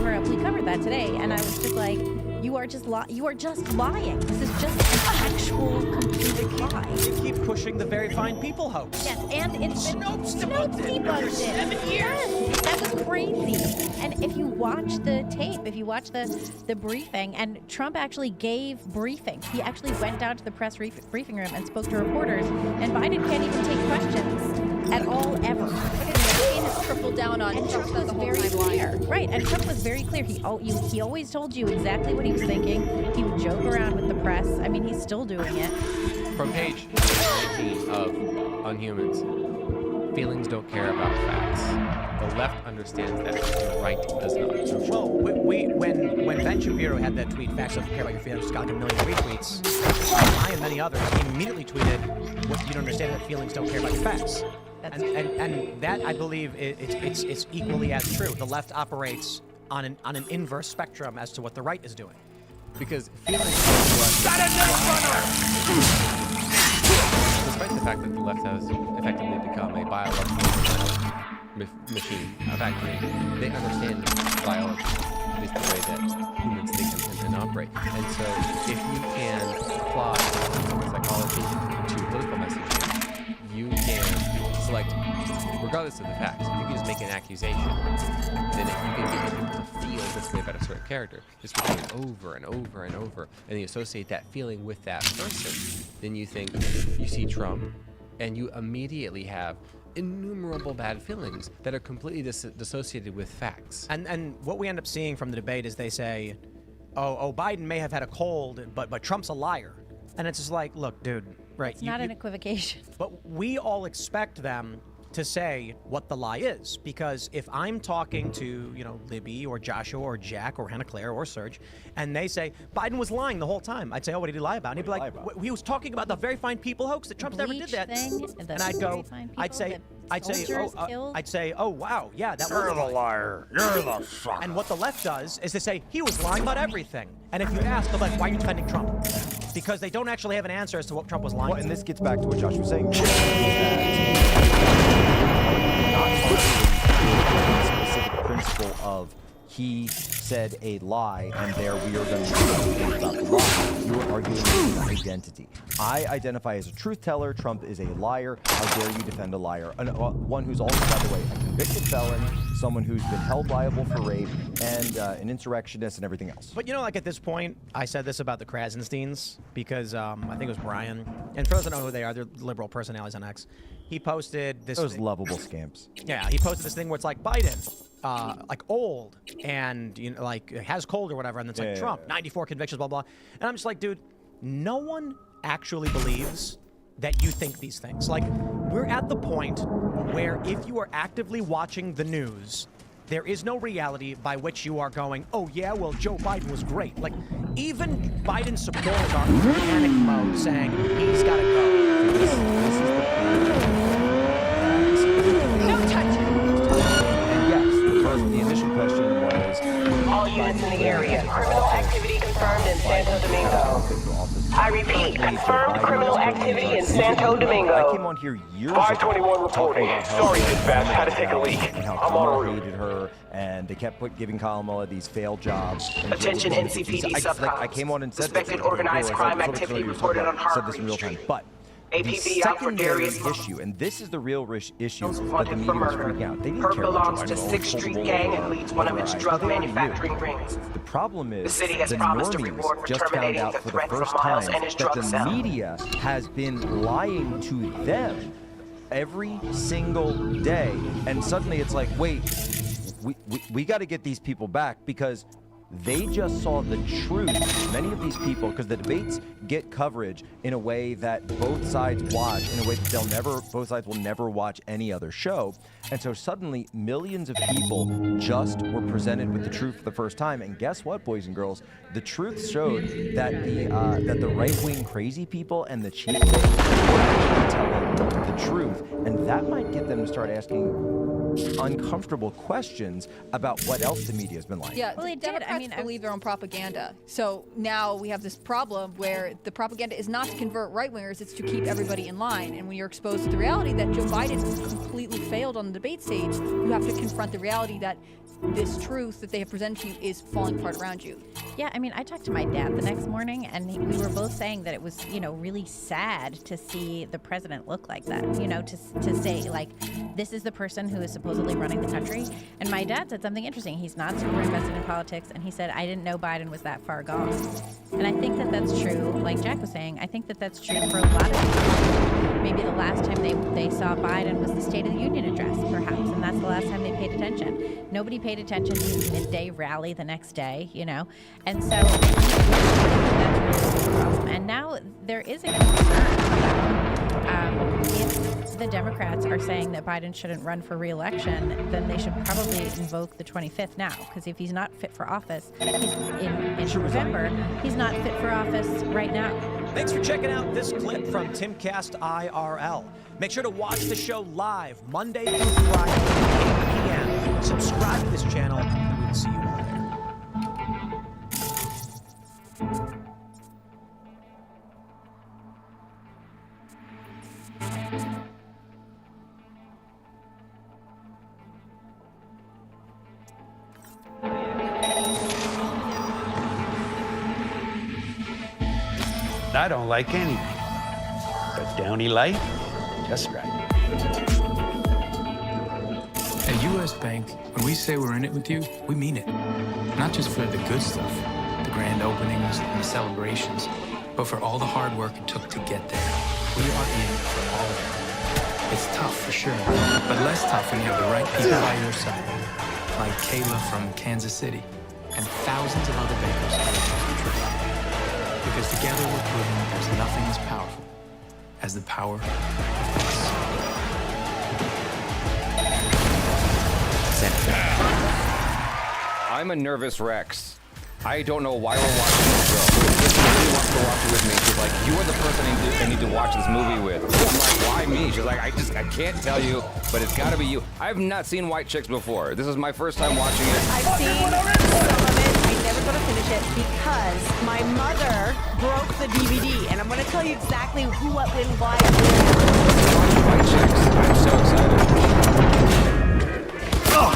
her up. We covered that today, and I was just like, you are just lying. This is just an actual complete lie. You keep pushing the very fine people hoax. Yes, and it's Snopes debunked it. For 7 years. Yes, that was crazy. And if you watch the tape, if you watch the briefing, and Trump actually gave briefings. He actually went down to the press briefing room and spoke to reporters, and Biden can't even take questions at all, ever. He has tripled down on And Trump Trump was the whole very time lying. clear. Right, and Trump was very clear. He always told you exactly what he was thinking. He would joke around with the press. I mean, he's still doing it. From page 19 of Unhumans, feelings don't care about facts. The left understands that. The right does not. Well, when Ben Shapiro had that tweet, "Facts don't care about your feelings," got like 1 million retweets. I and many others immediately tweeted, "What you don't understand that feelings don't care about your facts." And that, I believe, it's equally as true. The left operates on an inverse spectrum as to what the right is doing. Because feelings are what... Despite the fact that the left has effectively become a biological machine, factory, they understand biology, at least the way that humans think and operate. And so if you can apply psychology to political messaging, you can select, regardless of the facts, if you can just make an accusation, then if you can get people to feel this way about a certain character, just repeat it over and over and over, and you associate that feeling with that person, then you think, you see Trump, and you immediately have innumerable bad feelings that are completely dissociated with facts. And what we end up seeing from the debate is they say, oh, Biden may have had a cold, but Trump's a liar. And it's just like, look, dude, right. It's not an equivocation. But we all expect them to say what the lie is, because if I'm talking to, Libby or Joshua or Jack or Hannah Claire or Serge, and they say Biden was lying the whole time, I'd say, oh, what did he lie about? And he'd be like, he was talking about the very fine people hoax that Trump never did that. And I'd go, I'd say, oh wow, yeah, that was a liar. You're the sucker. And what the left does is they say he was lying about everything. And if you ask, they're like, why are you defending Trump? Because they don't actually have an answer as to what Trump was lying. Well, and this gets back to what Josh was saying. Specific principle of he said a lie, and there we are going to be about the lie. You are arguing with an identity. I identify as a truth teller. Trump is a liar. How dare you defend a liar? One who's also, by the way, a convicted felon, someone who's been held liable for rape, and an insurrectionist and everything else. But like at this point, I said this about the Krasensteins because I think it was Brian. And for those that know who they are, they're liberal personalities on X. He posted this. Those lovable scamps. Yeah, he posted this thing where it's like Biden, like old and like has cold or whatever, and it's like Trump, 94 convictions, blah blah. And I'm just like, dude, no one actually believes that you think these things. Like, we're at the point where if you are actively watching the news, there is no reality by which you are going, oh yeah, well, Joe Biden was great. Like, even Biden supporters are in panic mode saying he's got to go. This is the No touching. And yes, the initial question was... All units in the area. Criminal activity confirmed in Santo Domingo. I repeat, confirmed criminal activity in Santo Domingo. I came on here years ago. 521 reporting. Sorry, dispatch, had to take a leak. And how I'm on Kamala hated her, and they kept giving Kamala these failed jobs. Attention NCPD subcoms. I came on and said Suspected organized crime activity reported on said this in real time. Street. But the APB out for secondary Darius Mo. issue, and this is the real issue Those that the wanted media for was murder. freaking out. They didn't Herb care about belongs Joe to Biden, 6th Street culpable gang or and leads one of its otherwise. drug They already knew. manufacturing rings. The problem is The city has the promised a normies reward for just found terminating out the for the threat from first Miles time and his that drug the cell. media has been lying to them every single day. And suddenly it's like, wait, we got to get these people back because they just saw the truth. Many of these people, because the debates get coverage in a way that both sides watch, in a way that both sides will never watch any other show. And so suddenly millions of people just were presented with the truth for the first time. And guess what, boys and girls? The truth showed that the right-wing crazy people and the cheap were actually telling the truth. And that might get them to start asking uncomfortable questions about what else the media has been like. Yeah, Well, the it did. I Democrats mean, believe their own propaganda. So now we have this problem where the propaganda is not to convert right-wingers, it's to keep everybody in line. And when you're exposed to the reality that Joe Biden completely failed on the debate stage, you have to confront the reality that this truth that they have presented to you is falling apart around you. Yeah, I mean, I talked to my dad the next morning, and we were both saying that it was, really sad to see the president look like that. To say, like, this is the person who is supposedly running the country. And my dad said something interesting. He's not super invested in politics, and he said, I didn't know Biden was that far gone. And I think that that's true, like Jack was saying. I think that that's true for a lot of people. Maybe the last time they saw Biden was the State of the Union address, perhaps, and that's the last time they paid attention. Nobody paid attention to his midday rally the next day, And so that's really the problem. And now there is a concern if the Democrats are saying that Biden shouldn't run for re-election, then they should probably invoke the 25th now, because if he's not fit for office in November, he's not fit for office right now. Thanks for checking out this clip from Timcast IRL. Make sure to watch the show live Monday through Friday at 8 p.m. Subscribe to this channel, and we will see you all there. I don't like anything, but Downey Light, just right. At U.S. Bank, when we say we're in it with you, we mean it. Not just for the good stuff, the grand openings and the celebrations, but for all the hard work it took to get there. We are in for all of it. It's tough for sure, but less tough when you have the right people by your side, like Kayla from Kansas City, and thousands of other bankers all across the country. Because together we're proving there's nothing as powerful as the power of us. I'm a nervous Rex. I don't know why we're watching this show. If Lily wants to watch it with me, she's like, you are the person I need to watch this movie with. I'm like, why me? She's like, I can't tell you, but it's gotta be you. I've not seen White Chicks before. This is my first time watching it. I've seen some of it. I'm never gonna finish it because my mother broke the DVD, and I'm gonna tell you exactly who, what, when, why. White Chicks. I'm so excited. Oh.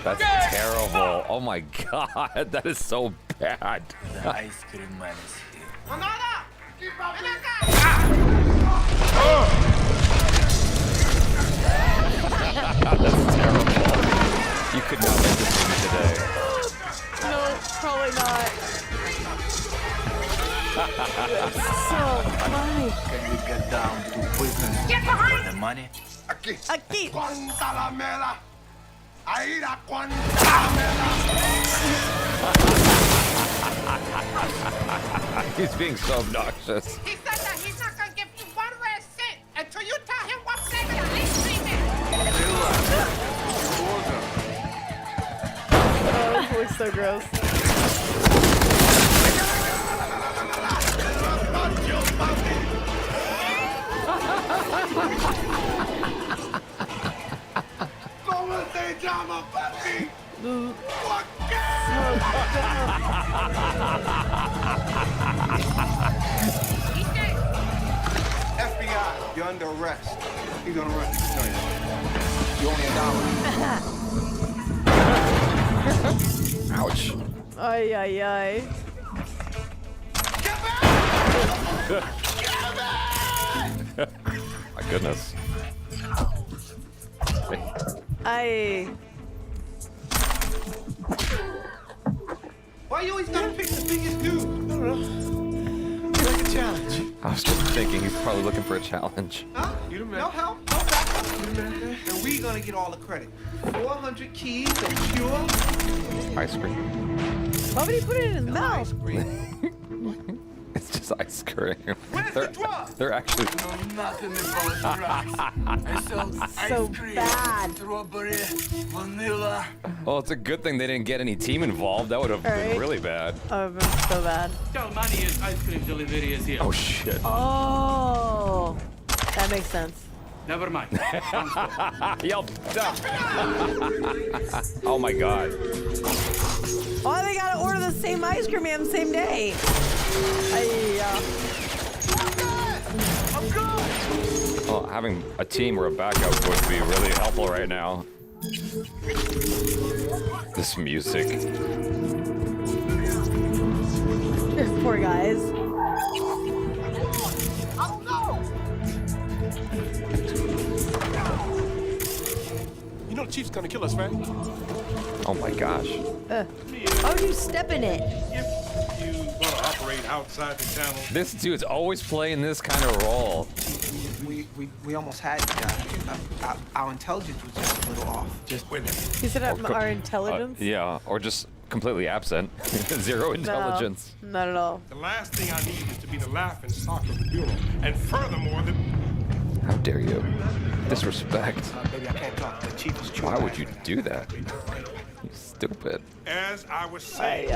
That's terrible. Oh my god, that is so bad. The ice cream man is here. That's terrible. You could not make this movie today. No, probably not. That's so funny. Can we get down to business? Get behind! For the money? Aquí. Cuánta la mela. Aira, cuánta la mela. He's being so obnoxious. He said that he's not gonna give you one red cent. looks so gross. ¿Cómo se llama, papi? FBI, you're under arrest. You're gonna run. No, you're only $1. Ouch. Ay, ay, ay. My goodness. Ay. Why you always gotta pick the biggest dude? I don't know. Like a challenge. I was just thinking he's probably looking for a challenge. Huh? You the man. No help, no backup. You the man. And we gonna get all the credit. 400 keys of pure Ice cream. Why would he put it in his mouth? It's just ice cream. Where's the drug? They're actually. Nothing about drugs. So bad. Strawberry, vanilla. Well, it's a good thing they didn't get any team involved. That would have been Right. really bad. Oh, it's so bad. Tell money is ice cream delivery is here. Oh shit. Oh, that makes sense. Never mind. Yo. Oh my god. Oh, they gotta order the same ice cream on the same day. I'm good. Well, having a team or a backup would be really helpful right now. This music. Poor guys. You know the chief's gonna kill us, right? Oh my gosh. Why would you step in it? If you gonna operate outside the channel. This dude's always playing this kind of role. We almost had our intelligence was just a little off. Just wait a minute. He said our intelligence? Yeah, or just completely absent. Zero intelligence. No, not at all. The last thing I need is to be the laughing stock of the bureau, and furthermore, How dare you? Disrespect. Baby, I can't talk. The chief is true. Why would you do that? You stupid. as I was saying,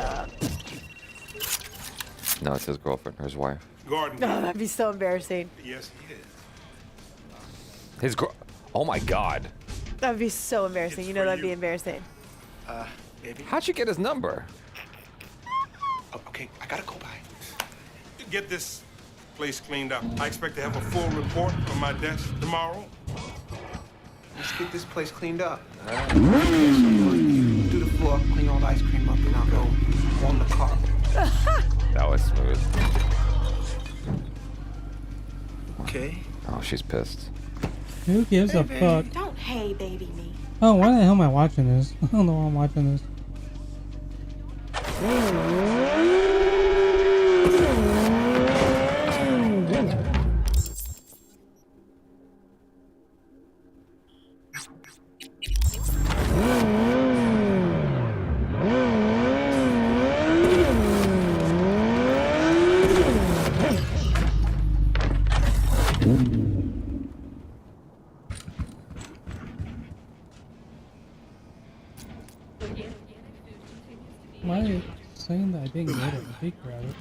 No, it's his girlfriend or his wife. Gordon. Oh, that'd be so embarrassing. Yes, he is. His girl. Oh my god. That'd be so embarrassing. You know that'd be embarrassing. Baby. How'd you get his number? Oh, okay, I gotta go by. Get this place cleaned up. I expect to have a full report on my desk tomorrow. Let's get this place cleaned up. Okay, so you do the floor, clean all the ice cream up, and I'll go warm the car. That was smooth. Okay. Oh, she's pissed. Who gives a fuck? Don't hey baby me. Oh, why the hell am I watching this? I don't know why I'm watching this. Why are you saying that I didn't get it? Big rabbit.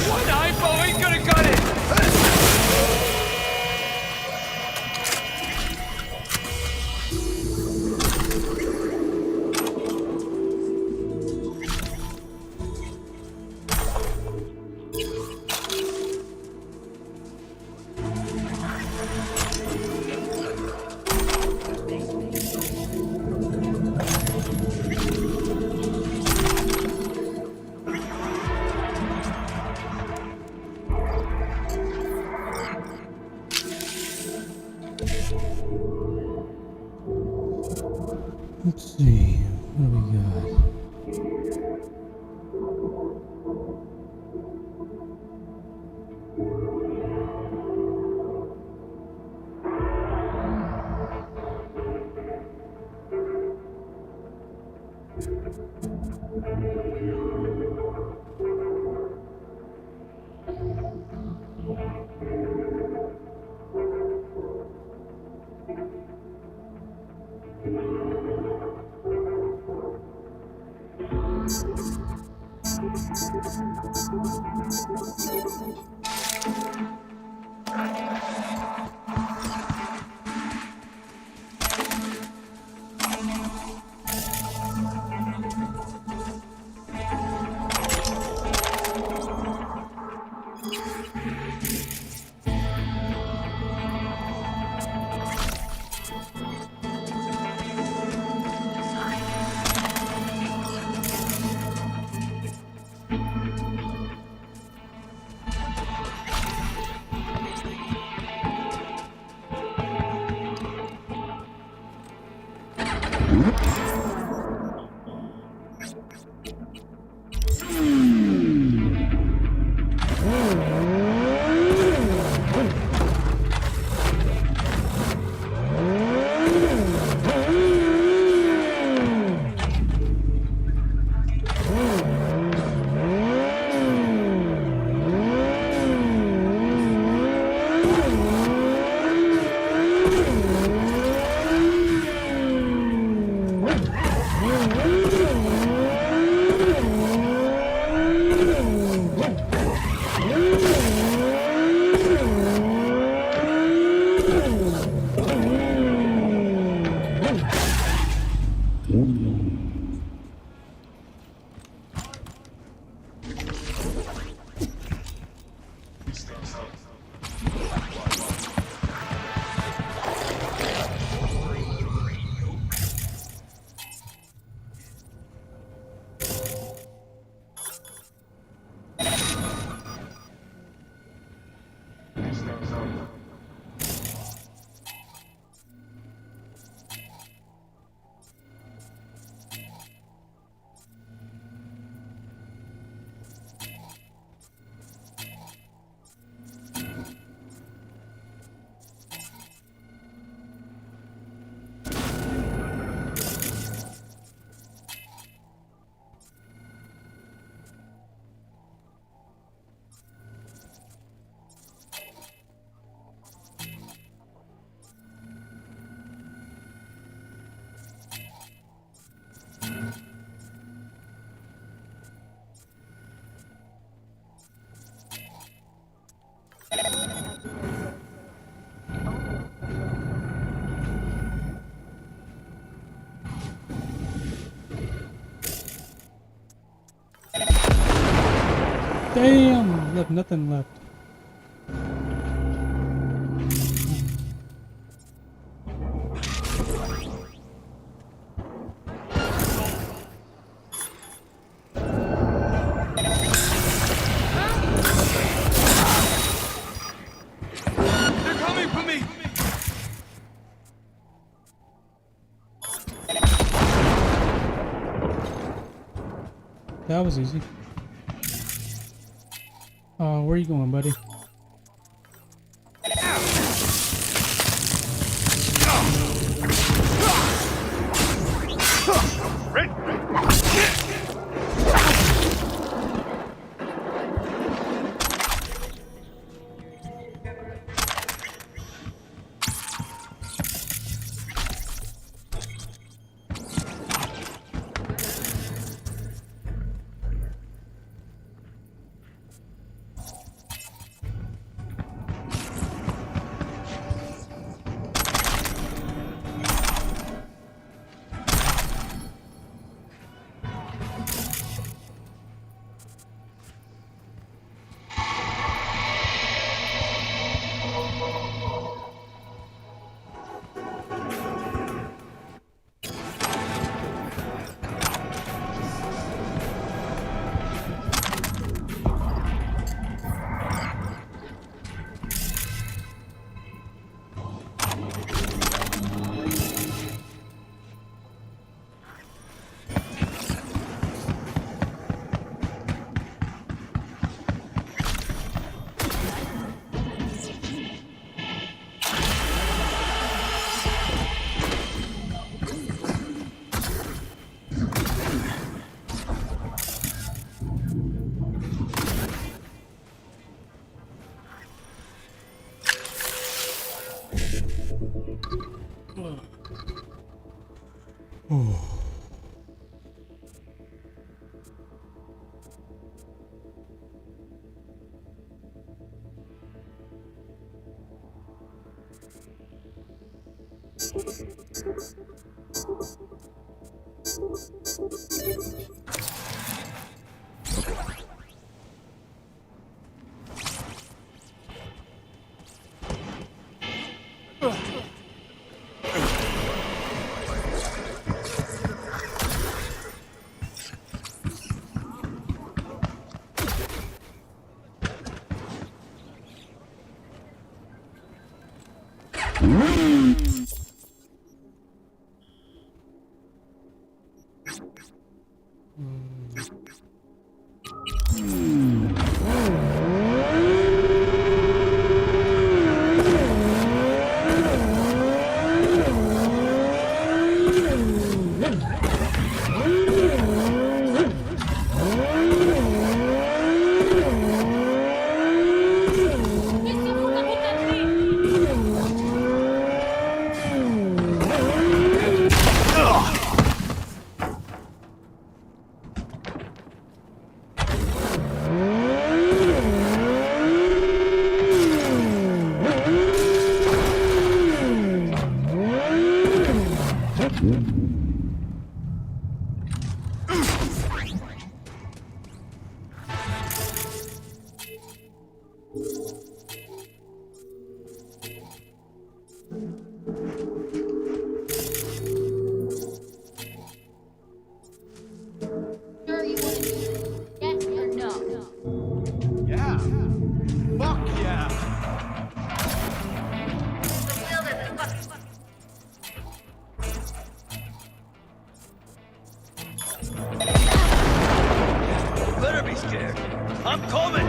One eyeball ain't gonna cut it! Let's see, what do we got? Damn! Look, nothing left. They're coming for me! That was easy. Where are you going, buddy? Sure you want to do it? Yes or no? Yeah. Fuck yeah. Better be scared. I'm coming.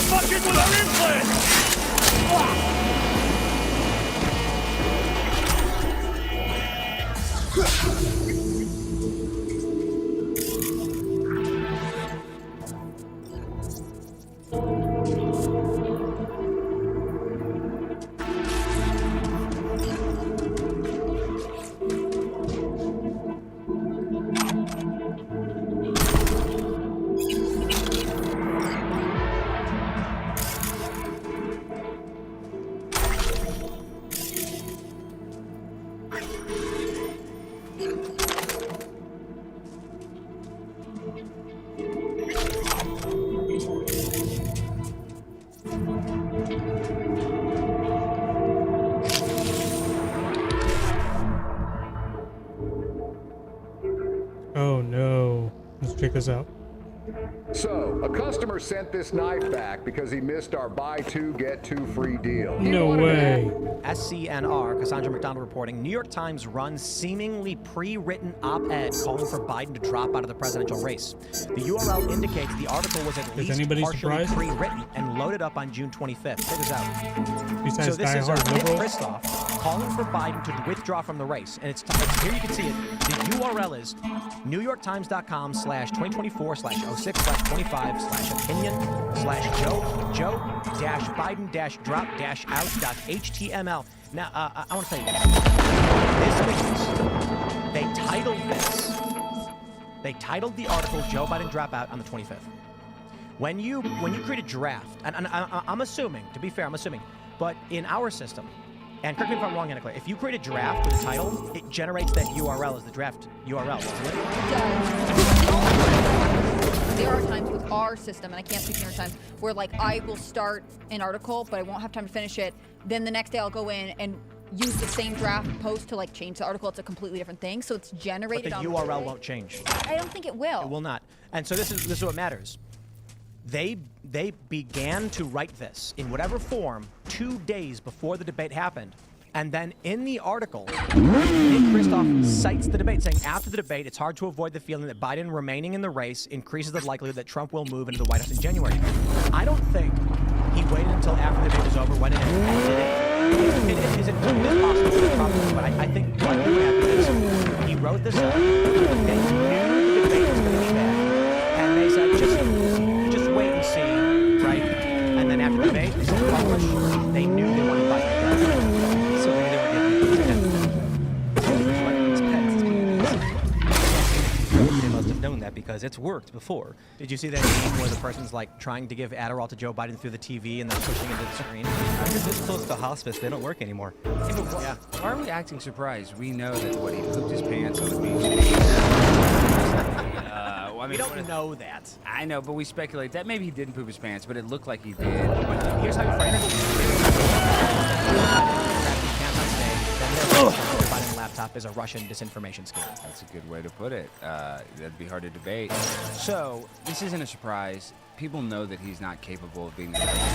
Fucking with our implant! Oh no. Let's check this out. So, a customer sent this knife back because he missed our buy two, get two free deal. No way. SCNR, Cassandra McDonald reporting, New York Times runs seemingly pre-written op-ed calling for Biden to drop out of the presidential race. The URL indicates the article was at least partially pre-written and loaded up on June 25th. Check this out. Besides So this is diehard Nick liberals. Kristof calling for Biden to withdraw from the race. And it's here you can see it. The URL is newyorktimes.com/2024/06/25/opinion/Joe-Biden-drop-out.html. Now, I want to tell you this. They titled the article Joe Biden dropout on the 25th. When you create a draft, and I'm assuming, to be fair, I'm assuming, but in our system, and correct me if I'm wrong, Anna Claire, if you create a draft with a title, it generates that URL as the draft URL, doesn't it? There are times with our system, and I can't speak for your times, where like I will start an article, but I won't have time to finish it. Then the next day I'll go in and use the same draft post to like change the article. It's a completely different thing, so it's generated But the on URL won't change. I don't think it will. It will not. And so this is what matters. They began to write this in whatever form 2 days before the debate happened. And then in the article, Nick Kristof cites the debate, saying after the debate, it's hard to avoid the feeling that Biden remaining in the race increases the likelihood that Trump will move into the White House in January. I don't think he waited until after the debate was over, went in and did it. It is possible that Trump, but I think what happened is he wrote this up, they knew the debate was going to be bad, and they said, just wait and see, right? And then after the debate, they said publish. They knew they wanted Biden to go. So maybe they were They must have known that because it's worked before. Did you see that meme where the person's like trying to give Adderall to Joe Biden through the TV and then pushing into the screen? You're this close to hospice, they don't work anymore. Yeah. Why are we acting surprised? We know that what he pooped his pants on the beach. We don't know that. I know, but we speculate that maybe he didn't poop his pants, but it looked like he did. Here's how you frame it. Biden's laptop is a Russian disinformation scheme. That's a good way to put it. That'd be hard to debate. So, this isn't a surprise. People know that he's not capable of being the president.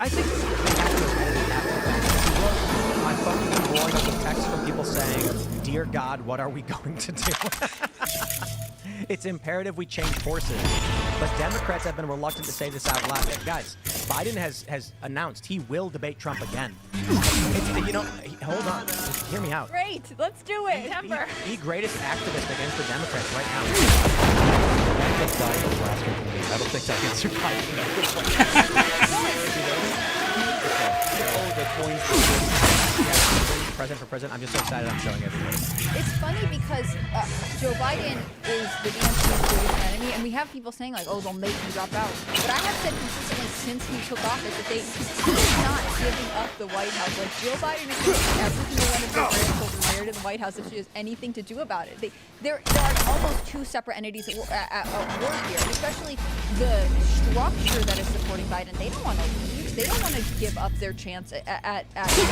I think my phone is blowing up with texts from people saying, "Dear God, what are we going to do?" It's imperative we change courses. But Democrats have been reluctant to say this out loud. Guys, Biden has announced he will debate Trump again. Hold on. Just hear me out. Great, let's do it. The greatest activist against the Democrats right now. I don't think I can survive. President for president. I'm just so excited I'm showing everybody. It's funny because Joe Biden is the DNC's biggest enemy, and we have people saying like, "Oh, they'll make him drop out." But I have said consistently since he took office that he's not giving up the White House. Like Joe Biden is going to take every single one of their grandchildren there to the White House if she has anything to do about it. There are almost two separate entities at work here, especially the structure that is supporting Biden. They don't want to leave. They don't want to give up their chance at telling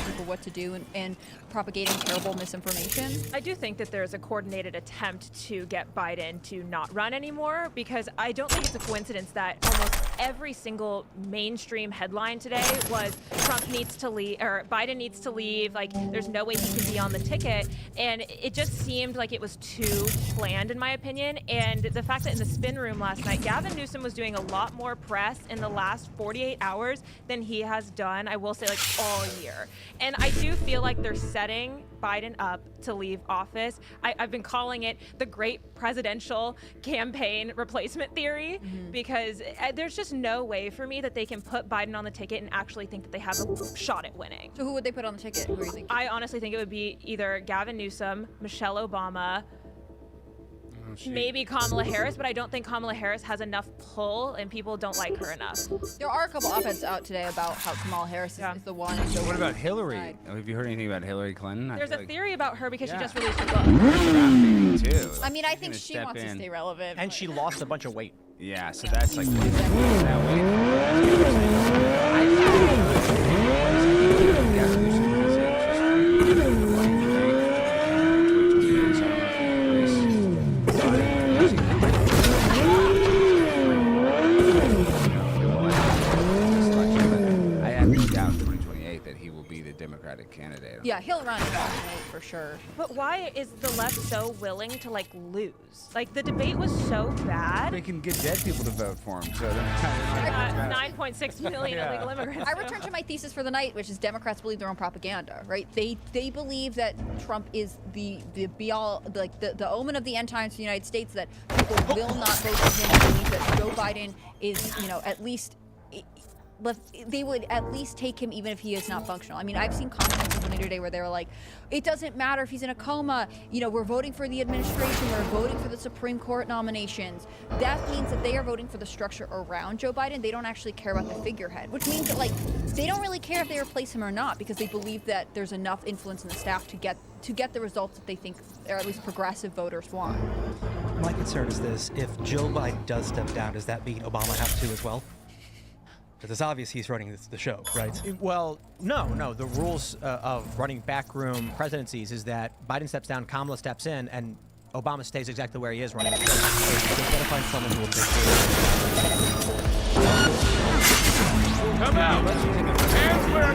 people what to do and propagating terrible misinformation. I do think that there's a coordinated attempt to get Biden to not run anymore, because I don't think it's a coincidence that almost every single mainstream headline today was Trump needs to leave, or Biden needs to leave, like there's no way he can be on the ticket, and it just seemed like it was too planned in my opinion. And the fact that in the spin room last night, Gavin Newsom was doing a lot more press in the last 48 hours than he has done, I will say, like all year. And I do feel like they're setting Biden up to leave office. I've been calling it the great presidential campaign replacement theory, because there's just no way for me that they can put Biden on the ticket and actually think that they have a shot at winning. So who would they put on the ticket? Who are you thinking? I honestly think it would be either Gavin Newsom, Michelle Obama, maybe Kamala Harris, but I don't think Kamala Harris has enough pull and people don't like her enough. There are a couple op-eds out today about how Kamala Harris is the one. So what about Hillary? Have you heard anything about Hillary Clinton? There's a theory about her because she just released a book. Too. I mean, I think she wants to stay relevant. And she lost a bunch of weight. Yeah, so that's like. I have no doubt in 2028 that he will be the Democratic candidate. Yeah, he'll run in 2028 for sure. But why is the left so willing to like lose? Like the debate was so bad. They can get dead people to vote for him, so they're 9.6 million illegal immigrants. I return to my thesis for the night, which is Democrats believe their own propaganda, right? They believe that Trump is the be all, like the omen of the end times for the United States, that people will not vote for him. They believe that Joe Biden is, at least. They would at least take him even if he is not functional. I mean, I've seen comments on social media today where they were like, it doesn't matter if he's in a coma, we're voting for the administration, we're voting for the Supreme Court nominations. That means that they are voting for the structure around Joe Biden. They don't actually care about the figurehead, which means that they don't really care if they replace him or not, because they believe that there's enough influence in the staff to get the results that they think, or at least progressive voters want. My concern is this: if Joe Biden does step down, does that mean Obama has to as well? Because it's obvious he's running the show, right? Well, no. The rules of running backroom presidencies is that Biden steps down, Kamala steps in, and Obama stays exactly where he is running the show. So they've got to find someone who will take Come out! Hands where I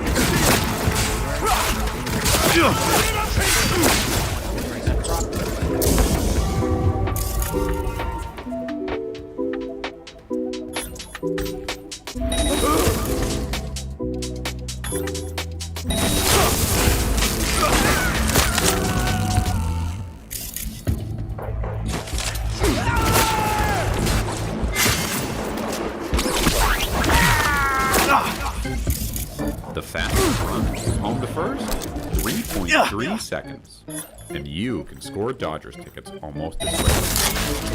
The fastest run is home to first, 3.3 seconds. And you can score Dodgers tickets almost as quick.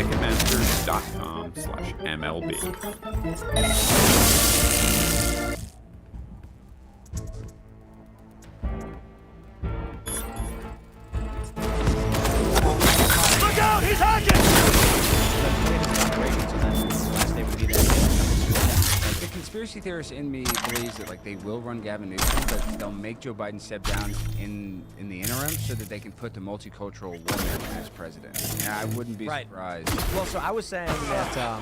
Ticketmaster.com/MLB. Look out! He's hacking! The conspiracy theorist in me believes that they will run Gavin Newsom, but they'll make Joe Biden step down in the interim so that they can put the multicultural woman as president. And I wouldn't be surprised. Well, so I was saying that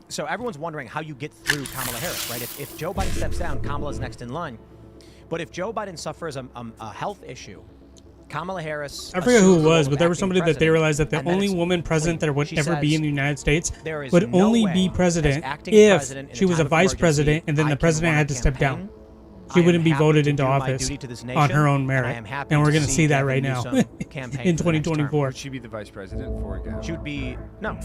so everyone's wondering how you get through Kamala Harris, right? If Joe Biden steps down, Kamala's next in line. But if Joe Biden suffers a health issue, Kamala Harris. I forget who it was, but there was somebody that they realized that the only woman president that would ever be in the United States would only be president if she was a vice president and then the president had to step down. She wouldn't be voted into office on her own merit. And we're going to see that right now in 2024. Would she be the vice president for Gavin? She would be, no.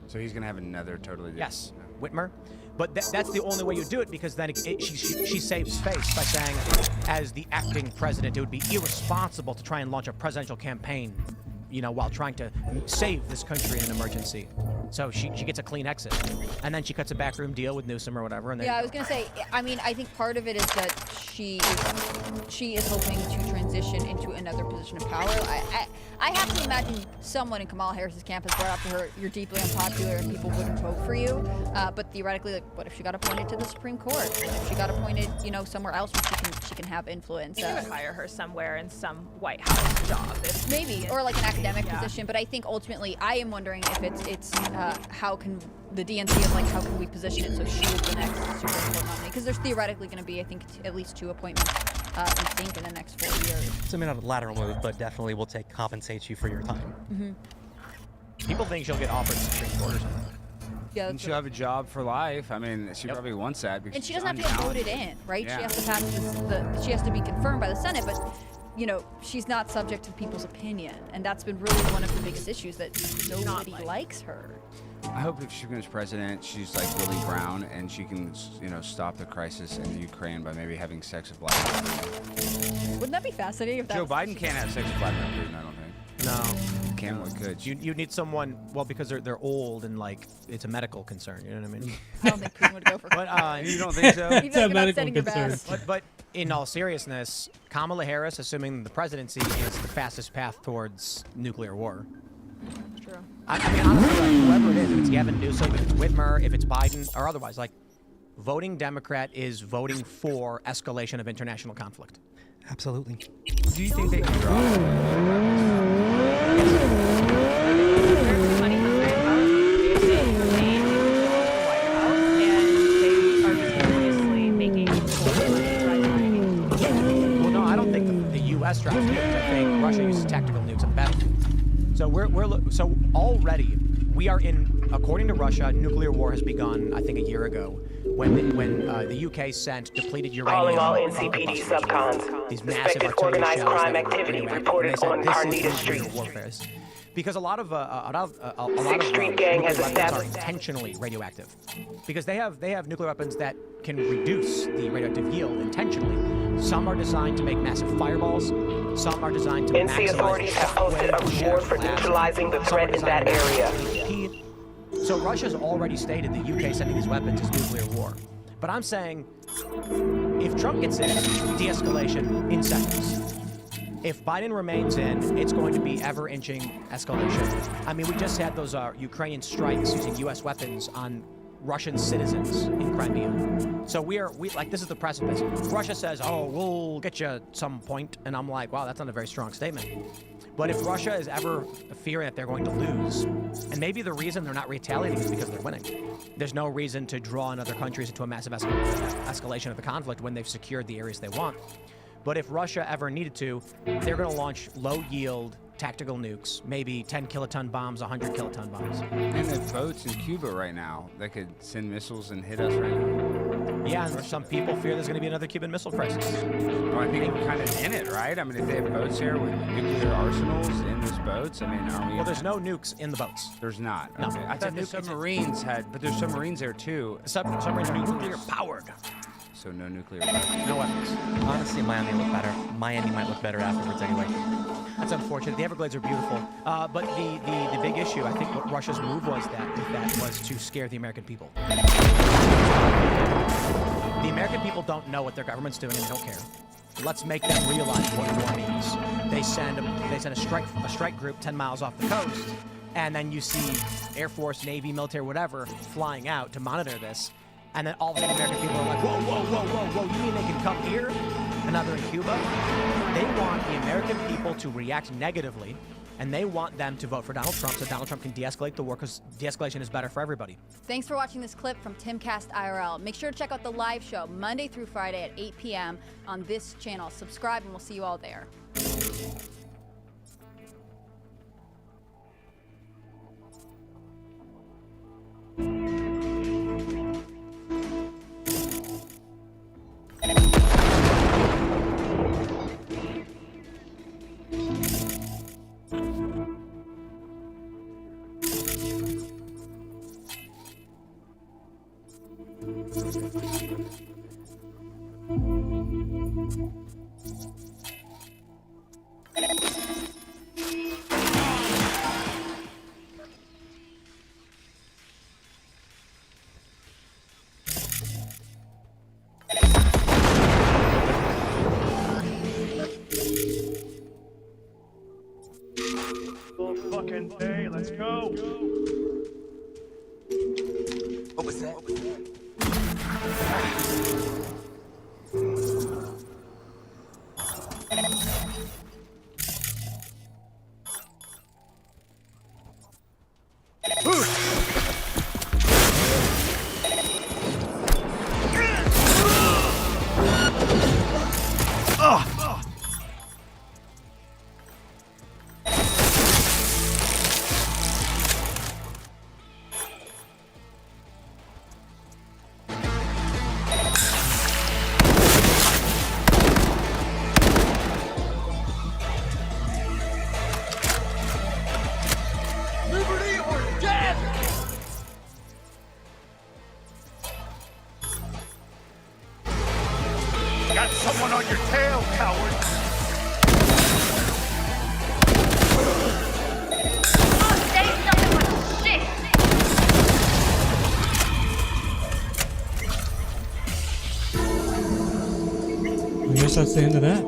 So he's going to have another totally different. Yes, Whitmer. But that's the only way you do it, because then she saves face by saying, as the acting president, it would be irresponsible to try and launch a presidential campaign, while trying to save this country in an emergency. So she gets a clean exit. And then she cuts a backroom deal with Newsom or whatever. And Yeah, I was going to say, I think part of it is that she is hoping to transition into another position of power. I have to imagine someone in Kamala Harris's camp has brought up to her, you're deeply unpopular and people wouldn't vote for you. But theoretically, what if she got appointed to the Supreme Court? What if she got appointed, somewhere else where she can have influence? They would hire her somewhere in some White House job. Maybe, or like an academic position. But I think ultimately, I am wondering if it's how can the DNC is how can we position it so she is the next Supreme Court nominee? Because there's theoretically going to be, I think, at least 2 appointments, we think, in the next 4 years. So maybe not a lateral move, but definitely will compensate you for your time. Mm-hmm. People think she'll get offered the Supreme Court or something. Yeah, and she'll have a job for life. I mean, she probably wants that. Because and she doesn't have to get voted in, right? Yeah. She has to pass she has to be confirmed by the Senate, but she's not subject to people's opinion, and that's been really one of the biggest issues, that nobody likes her. I hope if she becomes president, she's like Willie Brown, and she can, stop the crisis in Ukraine by maybe having sex with Vladimir Putin. Wouldn't that be fascinating if that Joe Biden can't have sex with Vladimir Putin, I don't think. No. Can or could. You need someone, because they're old and it's a medical concern, you know what I mean? I don't think Putin would go for But you don't think so? It's a medical concern. But in all seriousness, Kamala Harris, assuming the presidency, is the fastest path towards nuclear war. True. I mean, honestly, whoever it is, Gavin Newsom, if it's Whitmer, if it's Biden, or otherwise. Like, voting Democrat is voting for escalation of international conflict. Absolutely. Do you think they can draw? Well, no, I don't think the U.S. drops nukes. I think Russia uses tactical nukes on the battlefield. So already we are in, according to Russia, nuclear war has begun. I think a year ago, when the UK sent depleted uranium. Calling all NCPD subcons. These massive Suspected artillery organized shells crime that were activity radioactive. reported And they said, on this is Carnita nuclear Street. warfare. Because a lot of Sixth Street gang has nuclear weapons are established- intentionally radioactive, because they have nuclear weapons that can reduce the radioactive yield intentionally. Some are designed to make massive fireballs. Some are designed to NC authorities have posted a reward for neutralizing the threat in that area. So Russia's already stated the UK sending these weapons is nuclear war. But I'm saying, if Trump gets in, de-escalation in seconds. If Biden remains in, it's going to be ever-inching escalation. I mean, we just had those Ukrainian strikes using U.S. weapons on Russian citizens in Crimea. So we this is the precipice. Russia says, oh, we'll get you at some point. And I'm like, wow, that's not a very strong statement. But if Russia is ever fearing that they're going to lose, and maybe the reason they're not retaliating is because they're winning. There's no reason to draw on other countries into a massive escalation of the conflict when they've secured the areas they want. But if Russia ever needed to, they're going to launch low-yield tactical nukes, maybe 10 kiloton bombs, 100 kiloton bombs. And the boats in Cuba right now that could send missiles and hit us right now. Yeah, and some people fear there's going to be another Cuban Missile Crisis. Well, I think we're kind of in it, right? I mean, if they have boats here with nuclear arsenals in those boats, I mean, are we... Well, there's no nukes in the boats. There's not. No. Okay. I thought the submarines had, but there's submarines there too. Submarines are nuclear powered. So no nuclear weapons. No weapons. Honestly, Miami look better. Miami might look better afterwards anyway. That's unfortunate. The Everglades are beautiful. But the big issue, I think what Russia's move was was to scare the American people. The American people don't know what their government's doing and they don't care. Let's make them realize what war means. They send a strike group 10 miles off the coast, and then you see Air Force, Navy, military, whatever, flying out to monitor this. And then all of a sudden, American people are like, whoa, whoa, whoa, whoa, whoa, you mean they can come here? And now they're in Cuba? They want the American people to react negatively, and they want them to vote for Donald Trump so Donald Trump can de-escalate the war, because de-escalation is better for everybody. Thanks for watching this clip from Timcast IRL. Make sure to check out the live show Monday through Friday at 8 p.m. on this channel. Subscribe, and we'll see you all there. Fucking day, let's go. What was that? Liberty or death! Got someone on your tail, coward. I guess that's the end of that.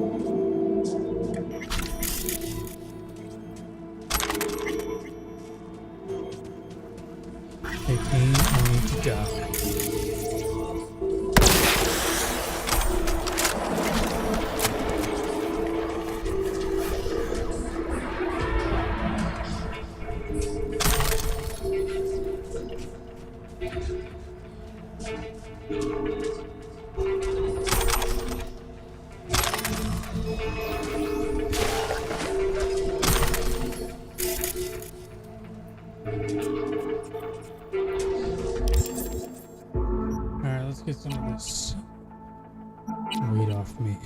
They came only to die. Alright, let's get some of this weight off me.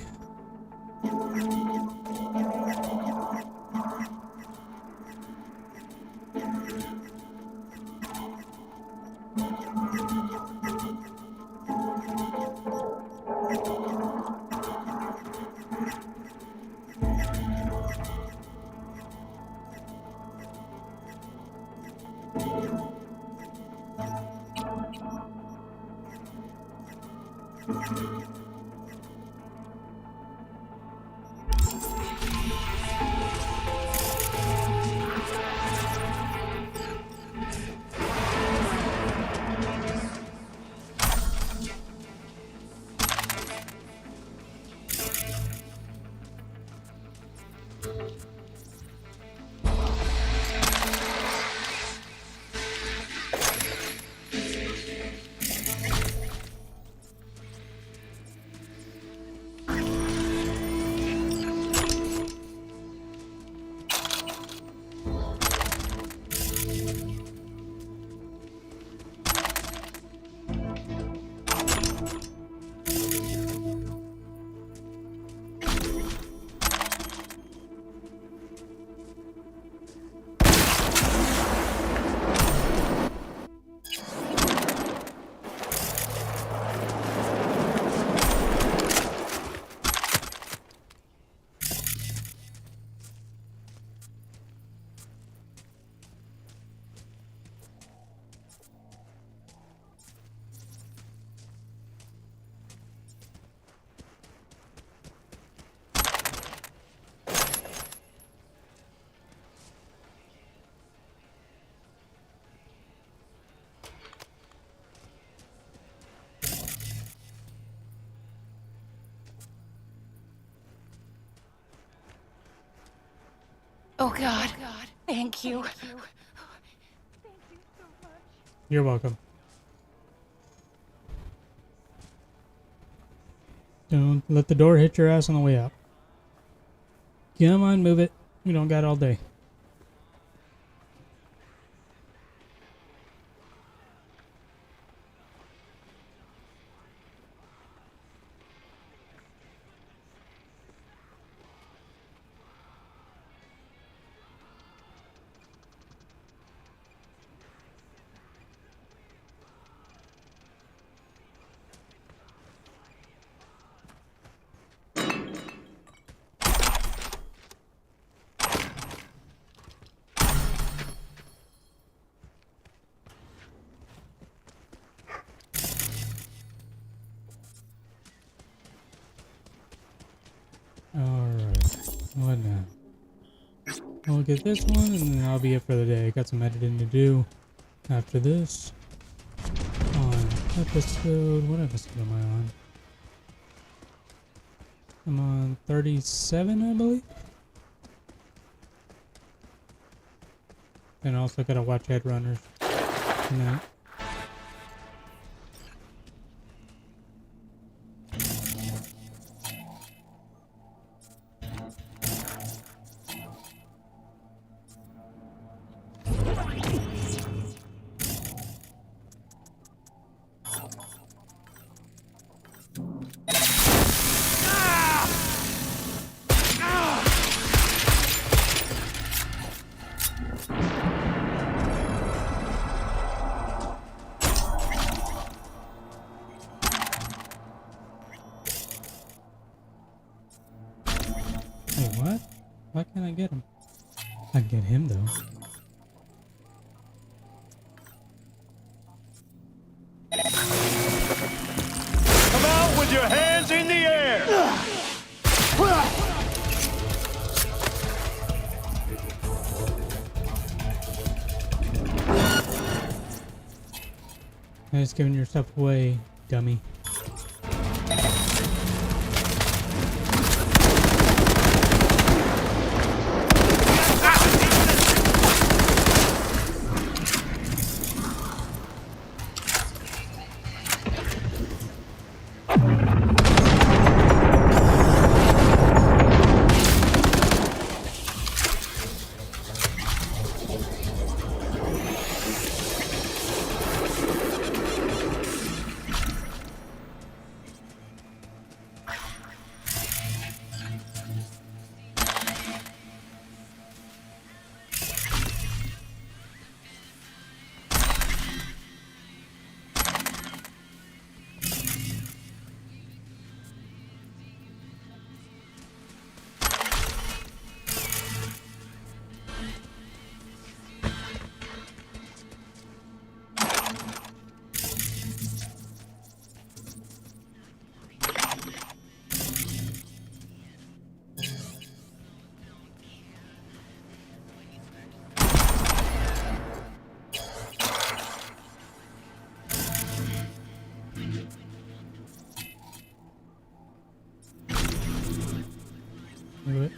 Oh God. Thank you. You're welcome. Don't let the door hit your ass on the way out. Come on, move it. We don't got all day. Alright, what now? I'll get this one and then that'll be it for the day. Got some editing to do after this. On episode, what episode am I on? I'm on 37, I believe. And I also gotta watch Headrunners. No. Wait, what? Why can't I get him? I can get him though. Come out with your hands in the air! You're just giving yourself away, dummy. Do it.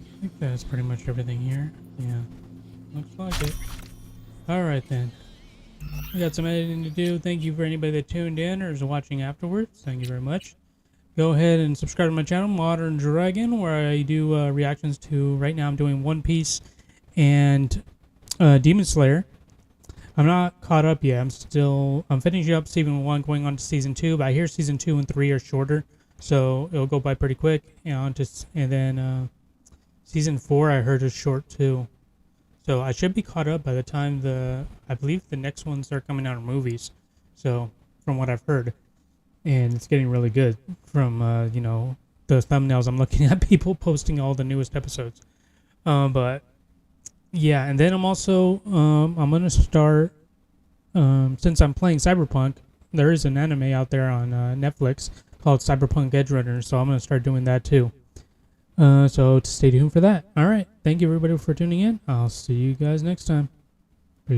I think that's pretty much everything here. Yeah, looks like it. Alright then. We got some editing to do. Thank you for anybody that tuned in or is watching afterwards. Thank you very much. Go ahead and subscribe to my channel, Modern Dragon, where I do reactions to, right now I'm doing One Piece and Demon Slayer. I'm not caught up yet. I'm finishing up season 1, going on to season 2, but I hear season 2 and 3 are shorter, so it'll go by pretty quick. And then season 4 I heard is short too. So I should be caught up by the time I believe the next ones are coming out are movies. So from what I've heard, and it's getting really good from you know, the thumbnails I'm looking at, people posting all the newest episodes. But yeah, and then I'm also I'm gonna start since I'm playing Cyberpunk. There is an anime out there on Netflix called Cyberpunk Edgerunners, so I'm gonna start doing that too. So stay tuned for that. All right, thank you everybody for tuning in. I'll see you guys next time.